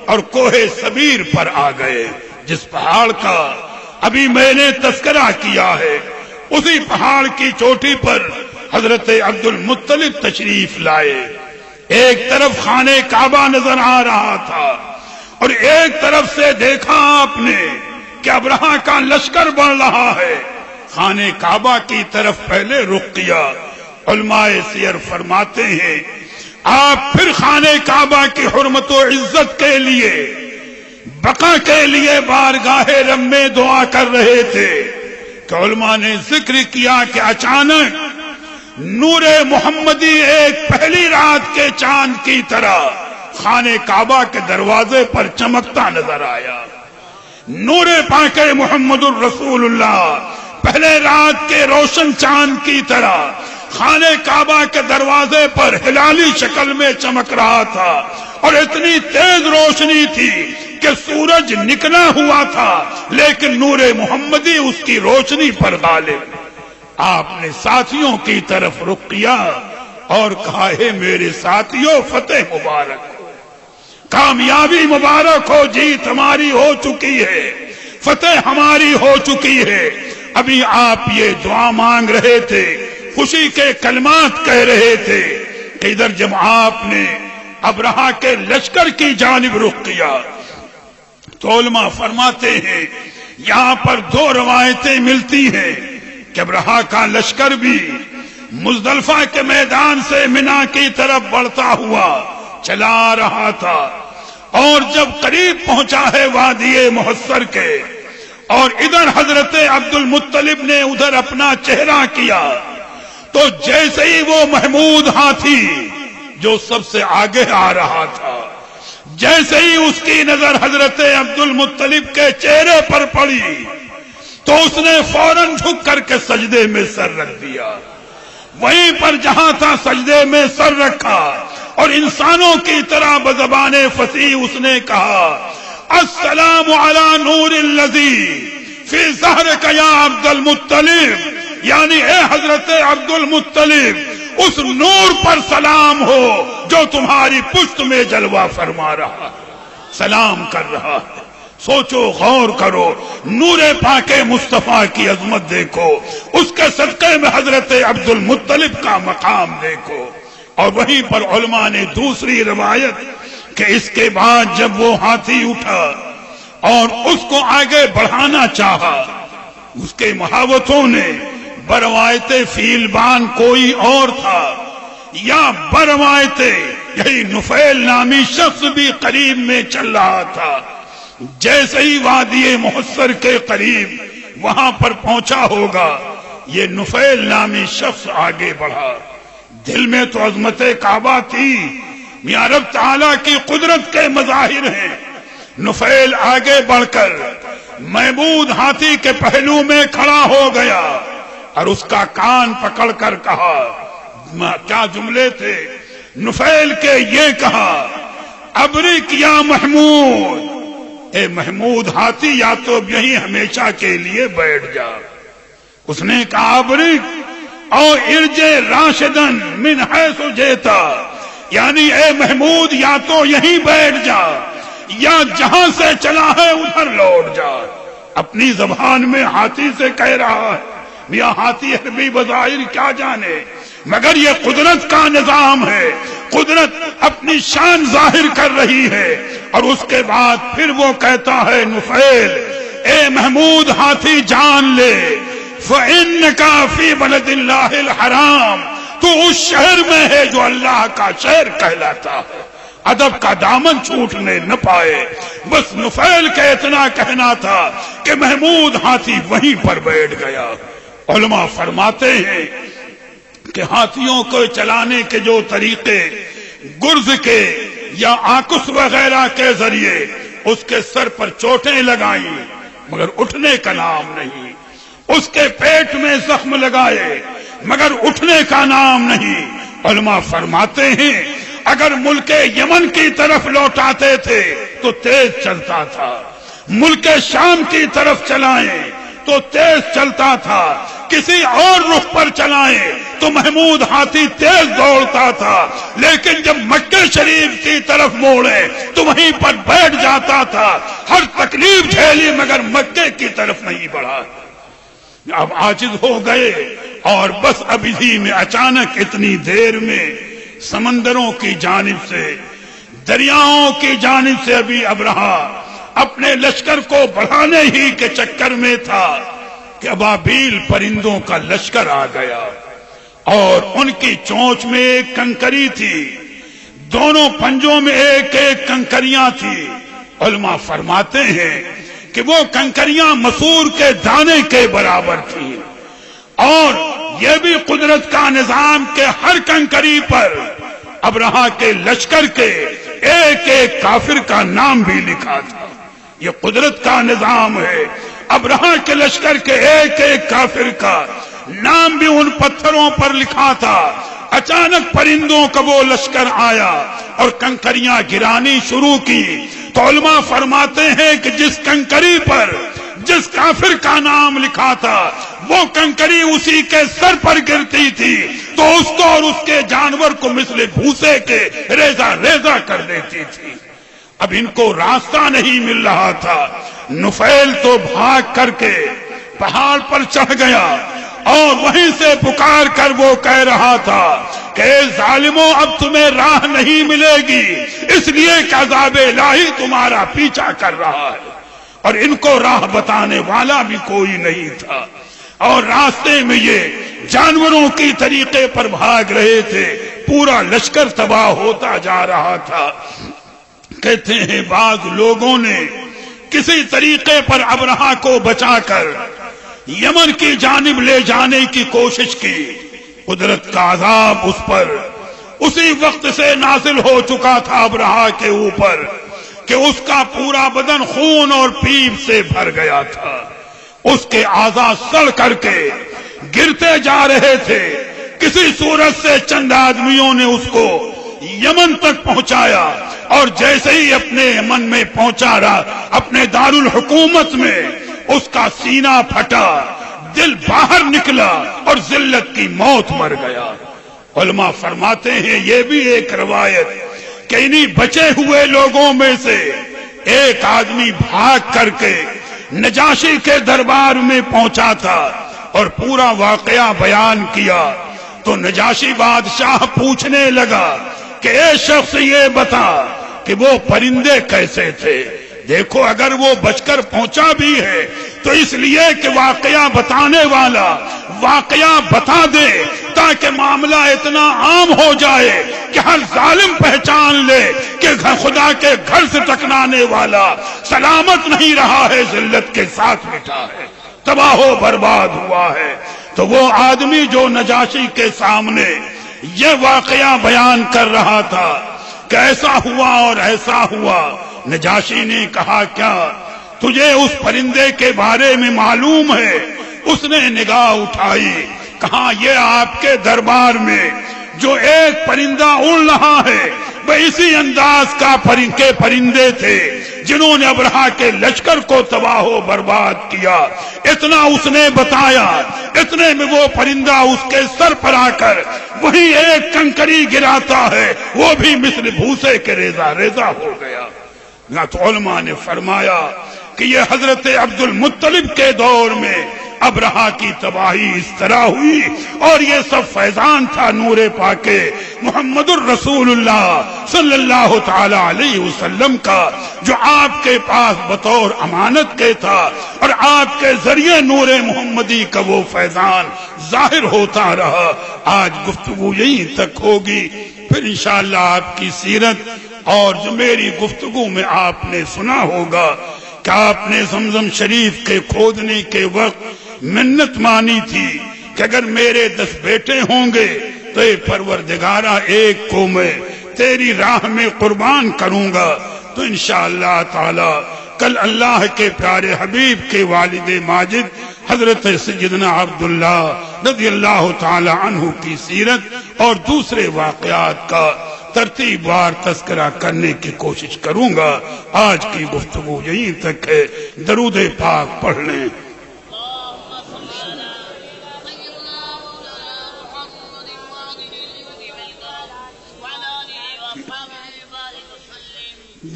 اور کوہ صبیر پر آ گئے، جس پہاڑ کا ابھی میں نے تذکرہ کیا ہے، اسی پہاڑ کی چوٹی پر حضرت عبد المطلب تشریف لائے۔ ایک طرف خانہ کعبہ نظر آ رہا تھا، اور ایک طرف سے دیکھا آپ نے کہ ابرہا کا لشکر بڑھ رہا ہے۔ خانہ کعبہ کی طرف پہلے رخ کیا۔ علماء سیر فرماتے ہیں آپ پھر خانہ کعبہ کی حرمت و عزت کے لیے، بقا کے لیے بارگاہ رب میں دعا کر رہے تھے کہ علماء نے ذکر کیا کہ اچانک نور محمدی ایک پہلی رات کے چاند کی طرح خانہ کعبہ کے دروازے پر چمکتا نظر آیا۔ نور پاک محمد الرسول اللہ پہلے رات کے روشن چاند کی طرح خانہ کعبہ کے دروازے پر ہلالی شکل میں چمک رہا تھا، اور اتنی تیز روشنی تھی کہ سورج نکلا ہوا تھا، لیکن نور محمدی اس کی روشنی پر غالب۔ آپ نے ساتھیوں کی طرف رخ کیا اور کہا ہے میرے ساتھیوں فتح مبارک ہو، کامیابی مبارک ہو، جیت ہماری ہو چکی ہے، فتح ہماری ہو چکی ہے۔ ابھی آپ یہ دعا مانگ رہے تھے، خوشی کے کلمات کہہ رہے تھے کہ ادھر جب آپ نے ابرہا کے لشکر کی جانب رخ کیا تو علماء فرماتے ہیں یہاں پر دو روایتیں ملتی ہیں کہ ابرہا کا لشکر بھی مزدلفہ کے میدان سے منا کی طرف بڑھتا ہوا چلا رہا تھا، اور جب قریب پہنچا ہے وادی محصر کے اور ادھر حضرت عبد المطلب نے ادھر اپنا چہرہ کیا تو جیسے ہی وہ محمود ہاتھی جو سب سے آگے آ رہا تھا، جیسے ہی اس کی نظر حضرت عبد المطلب کے چہرے پر پڑی تو اس نے فوراً جھک کر کے سجدے میں سر رکھ دیا، وہیں پر جہاں تھا سجدے میں سر رکھا اور انسانوں کی طرح بزبان فصیح اس نے کہا السلام علی نور الذی فی ظہرک یا عبد المطلب، یعنی اے حضرت عبد المطلب اس نور پر سلام ہو جو تمہاری پشت میں جلوہ فرما رہا ہے، سلام کر رہا ہے۔ سوچو غور کرو، نور پاک مصطفیٰ کی عظمت دیکھو، اس کے صدقے میں حضرت عبد المطلب کا مقام دیکھو۔ اور وہیں پر علماء نے دوسری روایت کہ اس کے بعد جب وہ ہاتھی اٹھا اور اس کو آگے بڑھانا چاہا، اس کے محاوتوں نے بروایت فیلبان کوئی اور تھا یا بروایت یہی نفیل نامی شخص بھی قریب میں چل رہا تھا، جیسے ہی وادی محصر کے قریب وہاں پر پہنچا ہوگا یہ نفیل نامی شخص آگے بڑھا۔ دل میں تو عظمت کعبہ تھی، میاں رب تعالیٰ کی قدرت کے مظاہر ہیں۔ نفیل آگے بڑھ کر محمود ہاتھی کے پہلو میں کھڑا ہو گیا اور اس کا کان پکڑ کر کہا، کیا جملے تھے نفیل کے، یہ کہا ابرک یا محمود، اے محمود ہاتھی یا تو یہیں ہمیشہ کے لیے بیٹھ جا۔ اس نے کہا ابرک او ارجے راشدن من حیث جیتا، یعنی اے محمود یا تو یہیں بیٹھ جا یا جہاں سے چلا ہے ادھر لوٹ جا۔ اپنی زبان میں ہاتھی سے کہہ رہا ہے، میاں ہاتھی عربی بظاہر کیا جانے مگر یہ قدرت کا نظام ہے، قدرت اپنی شان ظاہر کر رہی ہے۔ اور اس کے بعد پھر وہ کہتا ہے نفیل اے محمود ہاتھی جان لے فَإِنَّكَ فِي بَلَدِ اللَّهِ الْحَرَامِ، تو اس شہر میں ہے جو اللہ کا شہر کہلاتا ہے، ادب کا دامن چھوٹنے نہ پائے۔ بس نفیل کا اتنا کہنا تھا کہ محمود ہاتھی وہیں پر بیٹھ گیا۔ علماء فرماتے ہیں کہ ہاتھیوں کو چلانے کے جو طریقے گرز کے یا آکس وغیرہ کے ذریعے اس کے سر پر چوٹیں لگائیں مگر اٹھنے کا نام نہیں، اس کے پیٹ میں زخم لگائے مگر اٹھنے کا نام نہیں۔ علماء فرماتے ہیں اگر ملک یمن کی طرف لوٹاتے تھے تو تیز چلتا تھا، ملک شام کی طرف چلائیں تو تیز چلتا تھا، کسی اور رخ پر چلائیں تو محمود ہاتھی تیز دوڑتا تھا، لیکن جب مکہ شریف کی طرف موڑے تو وہیں پر بیٹھ جاتا تھا۔ ہر تکلیف جھیلی مگر مکے کی طرف نہیں بڑھا۔ اب عاجز ہو گئے اور بس اب اسی میں اچانک اتنی دیر میں سمندروں کی جانب سے، دریاؤں کی جانب سے ابھی ابرہا اپنے لشکر کو بڑھانے ہی کے چکر میں تھا کہ ابابیل پرندوں کا لشکر آ گیا اور ان کی چونچ میں ایک کنکری تھی، دونوں پنجوں میں ایک ایک کنکریاں تھی۔ علماء فرماتے ہیں کہ وہ کنکریاں مسور کے دانے کے برابر تھی، اور یہ بھی قدرت کا نظام کہ ہر کنکری پر ابرہا کے لشکر کے ایک ایک کافر کا نام بھی لکھا تھا۔ یہ قدرت کا نظام ہے، ابرہا کے لشکر کے ایک ایک کافر کا نام بھی ان پتھروں پر لکھا تھا۔ اچانک پرندوں کا وہ لشکر آیا اور کنکریاں گرانی شروع کی تو علماء فرماتے ہیں کہ جس کنکری پر جس کافر کا نام لکھا تھا وہ کنکری اسی کے سر پر گرتی تھی تو اس کو اور اس کے جانور کو مثل بھوسے کے ریزہ ریزہ کر دیتی تھی۔ اب ان کو راستہ نہیں مل رہا تھا۔ نفیل تو بھاگ کر کے پہاڑ پر چڑھ گیا اور وہیں سے پکار کر وہ کہہ رہا تھا کہ اے ظالموں اب تمہیں راہ نہیں ملے گی، اس لیے کہ عذاب الہی تمہارا پیچھا کر رہا ہے۔ اور ان کو راہ بتانے والا بھی کوئی نہیں تھا، اور راستے میں یہ جانوروں کی طریقے پر بھاگ رہے تھے، پورا لشکر تباہ ہوتا جا رہا تھا۔ کہتے ہیں بعض لوگوں نے کسی طریقے پر ابرہہ کو بچا کر یمن کی جانب لے جانے کی کوشش کی، قدرت کا عذاب اس پر اسی وقت سے نازل ہو چکا تھا ابرہہ کے اوپر کہ اس کا پورا بدن خون اور پیپ سے بھر گیا تھا، اس کے اعضاء سڑ کر کے گرتے جا رہے تھے۔ کسی صورت سے چند آدمیوں نے اس کو یمن تک پہنچایا، اور جیسے ہی اپنے یمن میں پہنچا رہا، اپنے دارالحکومت میں اس کا سینہ پھٹا، دل باہر نکلا اور ذلت کی موت مر گیا۔ علماء فرماتے ہیں یہ بھی ایک روایت کہ انہی بچے ہوئے لوگوں میں سے ایک آدمی بھاگ کر کے نجاشی کے دربار میں پہنچا تھا اور پورا واقعہ بیان کیا، تو نجاشی بادشاہ پوچھنے لگا کہ اے شخص یہ بتا کہ وہ پرندے کیسے تھے۔ دیکھو اگر وہ بچ کر پہنچا بھی ہے تو اس لیے کہ واقعہ بتانے والا واقعہ بتا دے، تاکہ معاملہ اتنا عام ہو جائے کہ ہر ظالم پہچان لے کہ خدا کے گھر سے ٹکرانے والا سلامت نہیں رہا ہے، ذلت کے ساتھ مٹا ہے، تباہ و برباد ہوا ہے۔ تو وہ آدمی جو نجاشی کے سامنے یہ واقعہ بیان کر رہا تھا کہ ایسا ہوا اور ایسا ہوا، نجاشی نے کہا کیا تجھے اس پرندے کے بارے میں معلوم ہے؟ اس نے نگاہ اٹھائی، کہا یہ آپ کے دربار میں جو ایک پرندہ اڑ رہا ہے وہ اسی انداز کا پرندے تھے جنہوں نے ابرہہ کے لشکر کو تباہ و برباد کیا۔ اتنا اس نے بتایا، اتنے میں وہ پرندہ اس کے سر پر آ کر وہی ایک کنکری گراتا ہے، وہ بھی مثل بھوسے کے ریزہ ریزہ ہو گیا۔ تو علماء نے فرمایا کہ یہ حضرت عبد المطلب کے دور میں ابرہہ کی تباہی اس طرح ہوئی، اور یہ سب فیضان تھا نور پاک محمد الرسول اللہ صلی اللہ تعالی علیہ وسلم کا، جو آپ کے پاس بطور امانت کے تھا، اور آپ کے ذریعے نور محمدی کا وہ فیضان ظاہر ہوتا رہا۔ آج گفتگو یہیں تک ہوگی، پھر انشاءاللہ آپ کی سیرت، اور جو میری گفتگو میں آپ نے سنا ہوگا کہ آپ نے زمزم شریف کے کھودنے کے وقت منت مانی تھی کہ اگر میرے 10 بیٹے ہوں گے تو اے پروردگارہ ایک کو میں تیری راہ میں قربان کروں گا۔ تو انشاءاللہ تعالی کل اللہ کے پیارے حبیب کے والد ماجد حضرت سیدنا عبداللہ رضی اللہ تعالی عنہ کی سیرت اور دوسرے واقعات کا ترتیب وار تذکرہ کرنے کی کوشش کروں گا۔ آج کی گفتگو یہیں تک ہے، درود پاک پڑھ لیں۔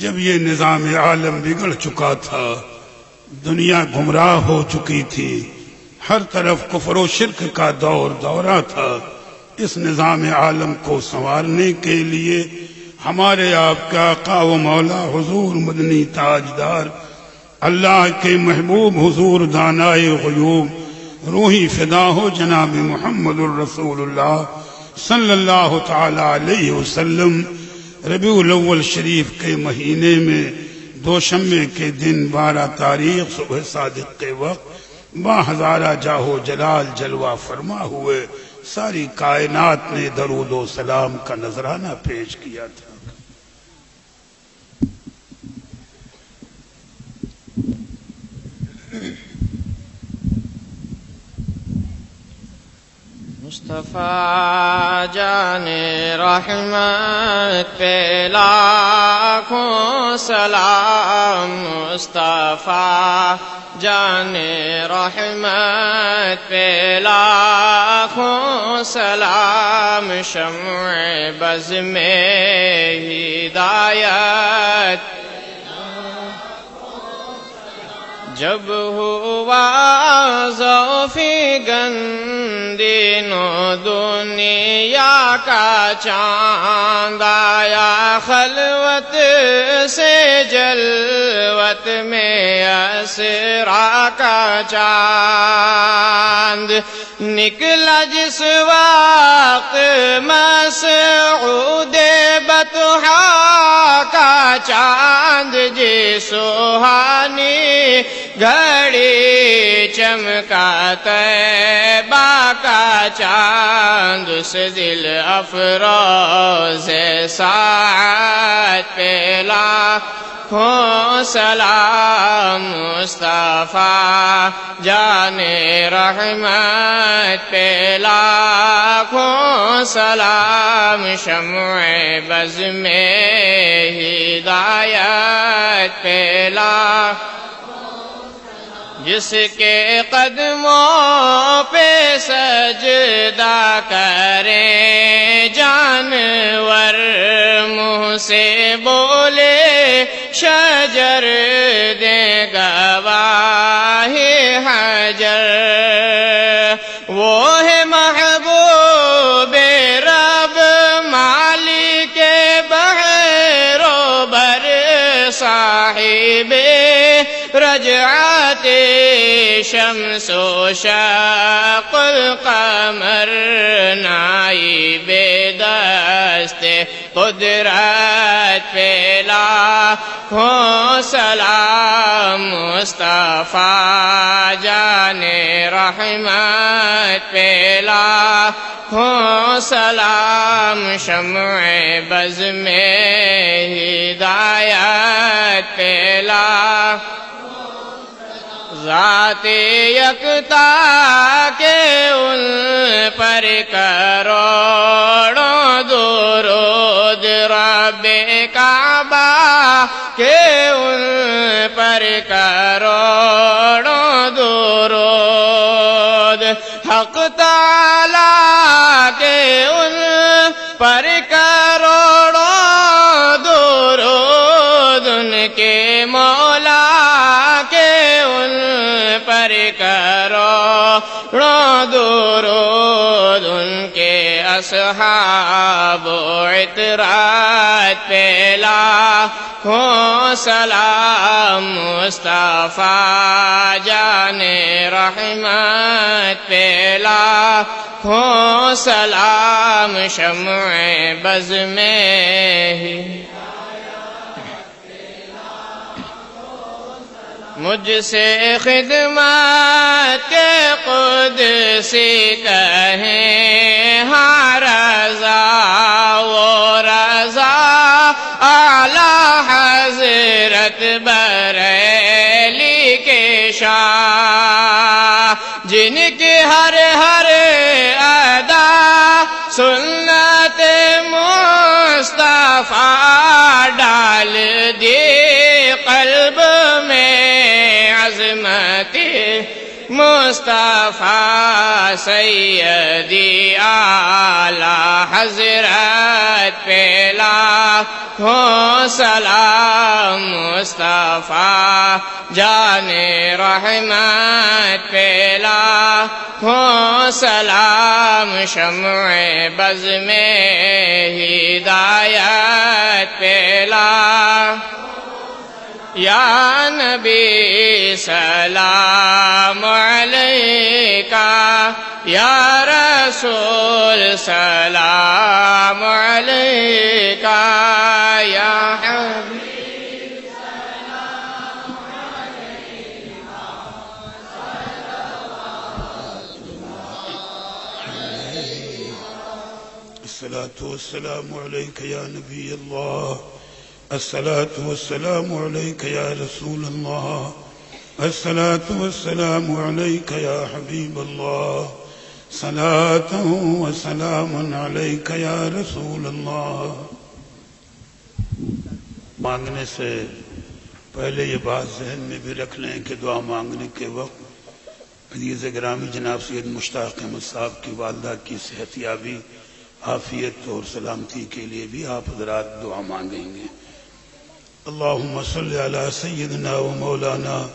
جب یہ نظام عالم بگڑ چکا تھا، دنیا گمراہ ہو چکی تھی، ہر طرف کفر و شرک کا دورہ تھا، اس نظام عالم کو سنوارنے کے لیے ہمارے آپ کا آقا و مولا حضور مدنی تاجدار، اللہ کے محبوب حضور دانائے غیوب، روحی فدا ہو جناب محمد الرسول اللہ صلی اللہ تعالی علیہ وسلم، ربیع الاول شریف کے مہینے میں دوشنبے کے دن 12 تاریخ صبح صادق کے وقت باہزارہ جاہو جلال جلوہ فرما ہوئے ساری کائنات نے درود و سلام کا نذرانہ پیش کیا تھا۔ مصطفیٰ جان رحمت پہ لاکھوں سلام، مصطفیٰ جان رحمت پہ لاکھوں سلام، شمع بز میں ہدایت جب ہوا ضعفی گندینو دنیا کا چاند آیا خلوت سے جلوت میں اسرا کا چاند نکلا جس وقت مسعود بطحا کا چاند جی سوہانی گھڑی چمکا طیبہ کا چاند اس دل افروز ساعت پہ لاکھوں سلام مصطفیٰ جان رحمت پہ لاکھوں سلام شمع بز میں ہدایت پہ جس کے قدموں پہ سجدہ کریں جانور منہ سے بولے شجر دے گواہی حجر وہ ہے محبوب رب مالک بحر و بر صاحب رجعت شمس و شق القمر نائب دست قدرت پہ لاکھوں سلام مصطفیٰ جان رحمت پہ لاکھوں سلام شمع بز میں ہدایت پہ ذات یکتا کے ان پر کروڑوں درود رب کعبہ کے ان پر کروڑوں درود حق تعالیٰ کے ان پر کروڑوں درود ان کے مولا کے ان پر کروڑوں درود ان کے اصحاب و عطرت پہ لاکھوں سلام مصطفیٰ جان رحمت پہ لاکھوں سلام شمع بز میں مجھ سے خدمت کے قدسی کہیں ہاں رضا وہ رضا اعلی حضرت بریلی کے شاہ جن کی ہر ہر ادا سنت مصطفیٰ ڈال دی قلب میں عظمت مصطفیٰ سیدی اعلی حضرت پہ لاکھوں سلام مصطفیٰ جان رحمت پہ لاکھوں سلام شمع بز میں ہدایت پہ یا نبی سلام علیکہ یا رسول سلام علیکہ یا حبیب سلام علیکہ الصلاة والسلام علیکہ یا نبی اللہ الصلاة والسلام عليك يا رسول الله الصلاة والسلام عليك يا حبيب الله صلاة وسلام عليك يا رسول الله مانگنے سے پہلے یہ بات ذہن میں بھی رکھ لیں کہ دعا مانگنے کے وقت عزیز گرامی جناب سید مشتاق احمد صاحب کی والدہ کی صحت یابی عافیت اور سلامتی کے لیے بھی آپ حضرات دعا مانگیں گے. اللهم صل على سيدنا ومولانا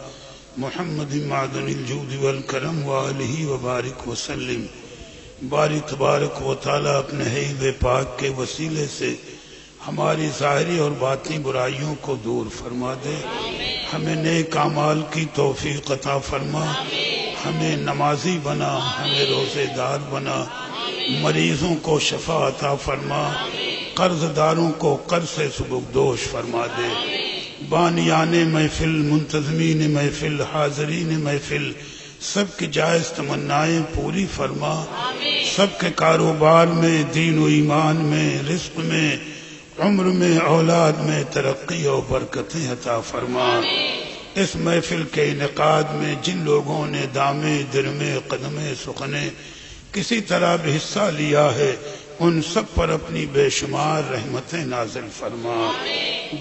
محمد معدن الجود والکرم وآلہ وبارک وسلم۔ باری تبارک و تعالیٰ اپنے حبیب پاک کے وسیلے سے ہماری ظاہری اور باطنی برائیوں کو دور فرما دے، ہمیں نیک اعمال کی توفیق عطا فرما، ہمیں نمازی بنا، ہمیں روزے دار بنا، مریضوں کو شفا عطا فرما، قرض داروں کو قرض سے سبکدوش فرما دے، بانیان محفل، منتظمین محفل، حاضرین محفل سب کی جائز تمنائیں پوری فرما، سب کے کاروبار میں، دین و ایمان میں، رزق میں، عمر میں، اولاد میں ترقی و برکتیں عطا فرما۔ اس محفل کے انعقاد میں جن لوگوں نے دامے، درمے، قدمے، سخنے کسی طرح بھی حصہ لیا ہے ان سب پر اپنی بے شمار رحمتیں نازل فرما۔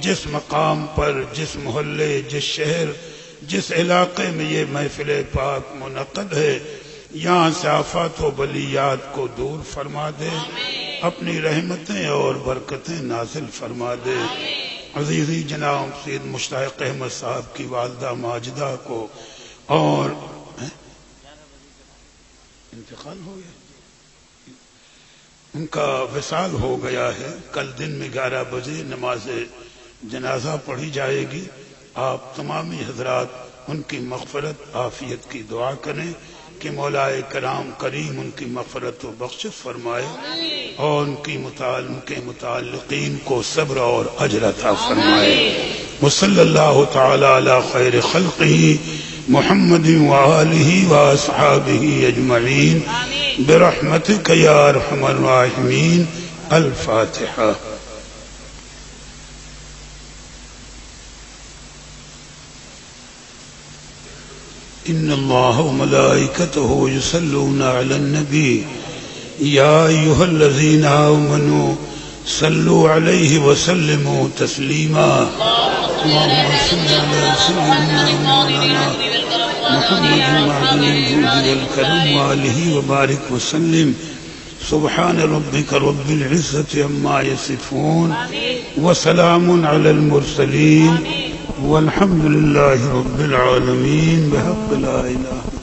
جس مقام پر، جس محلے، جس شہر، جس علاقے میں یہ محفل پاک منعقد ہے، یہاں سے آفات و بلیات کو دور فرما دے، اپنی رحمتیں اور برکتیں نازل فرما دے۔ عزیزی جناب سید مشتاق احمد صاحب کی والدہ ماجدہ کو اور انتقال ہو گیا، ان کا وصال ہو گیا ہے، کل دن میں 11 بجے نماز جنازہ پڑھی جائے گی۔ آپ تمامی حضرات ان کی مغفرت عافیت کی دعا کریں کہ مولا کرام کریم ان کی مغفرت و بخشش فرمائے اور ان کے متعلقین کو صبر اور اجر عطا فرمائے۔ وصلی اللہ تعالی علی خیر خلقہ محمد وآلہ واصحابہ اجمعین برحمتک یا ارحم الراحمین۔ الفاتحہ۔ ان اللہ وملائکتہ یصلون علی النبی یا ایھا الذین آمنوا صلوا علیہ وسلموا تسلیما۔ اللہم صل علی سیدنا مولانا محمد معدن الجود والکرم وآلہ وبارک وسلم۔ سبحان ربک رب العزة عما یصفون وسلام علی المرسلین والحمد للہ رب العالمین بحق لا الہ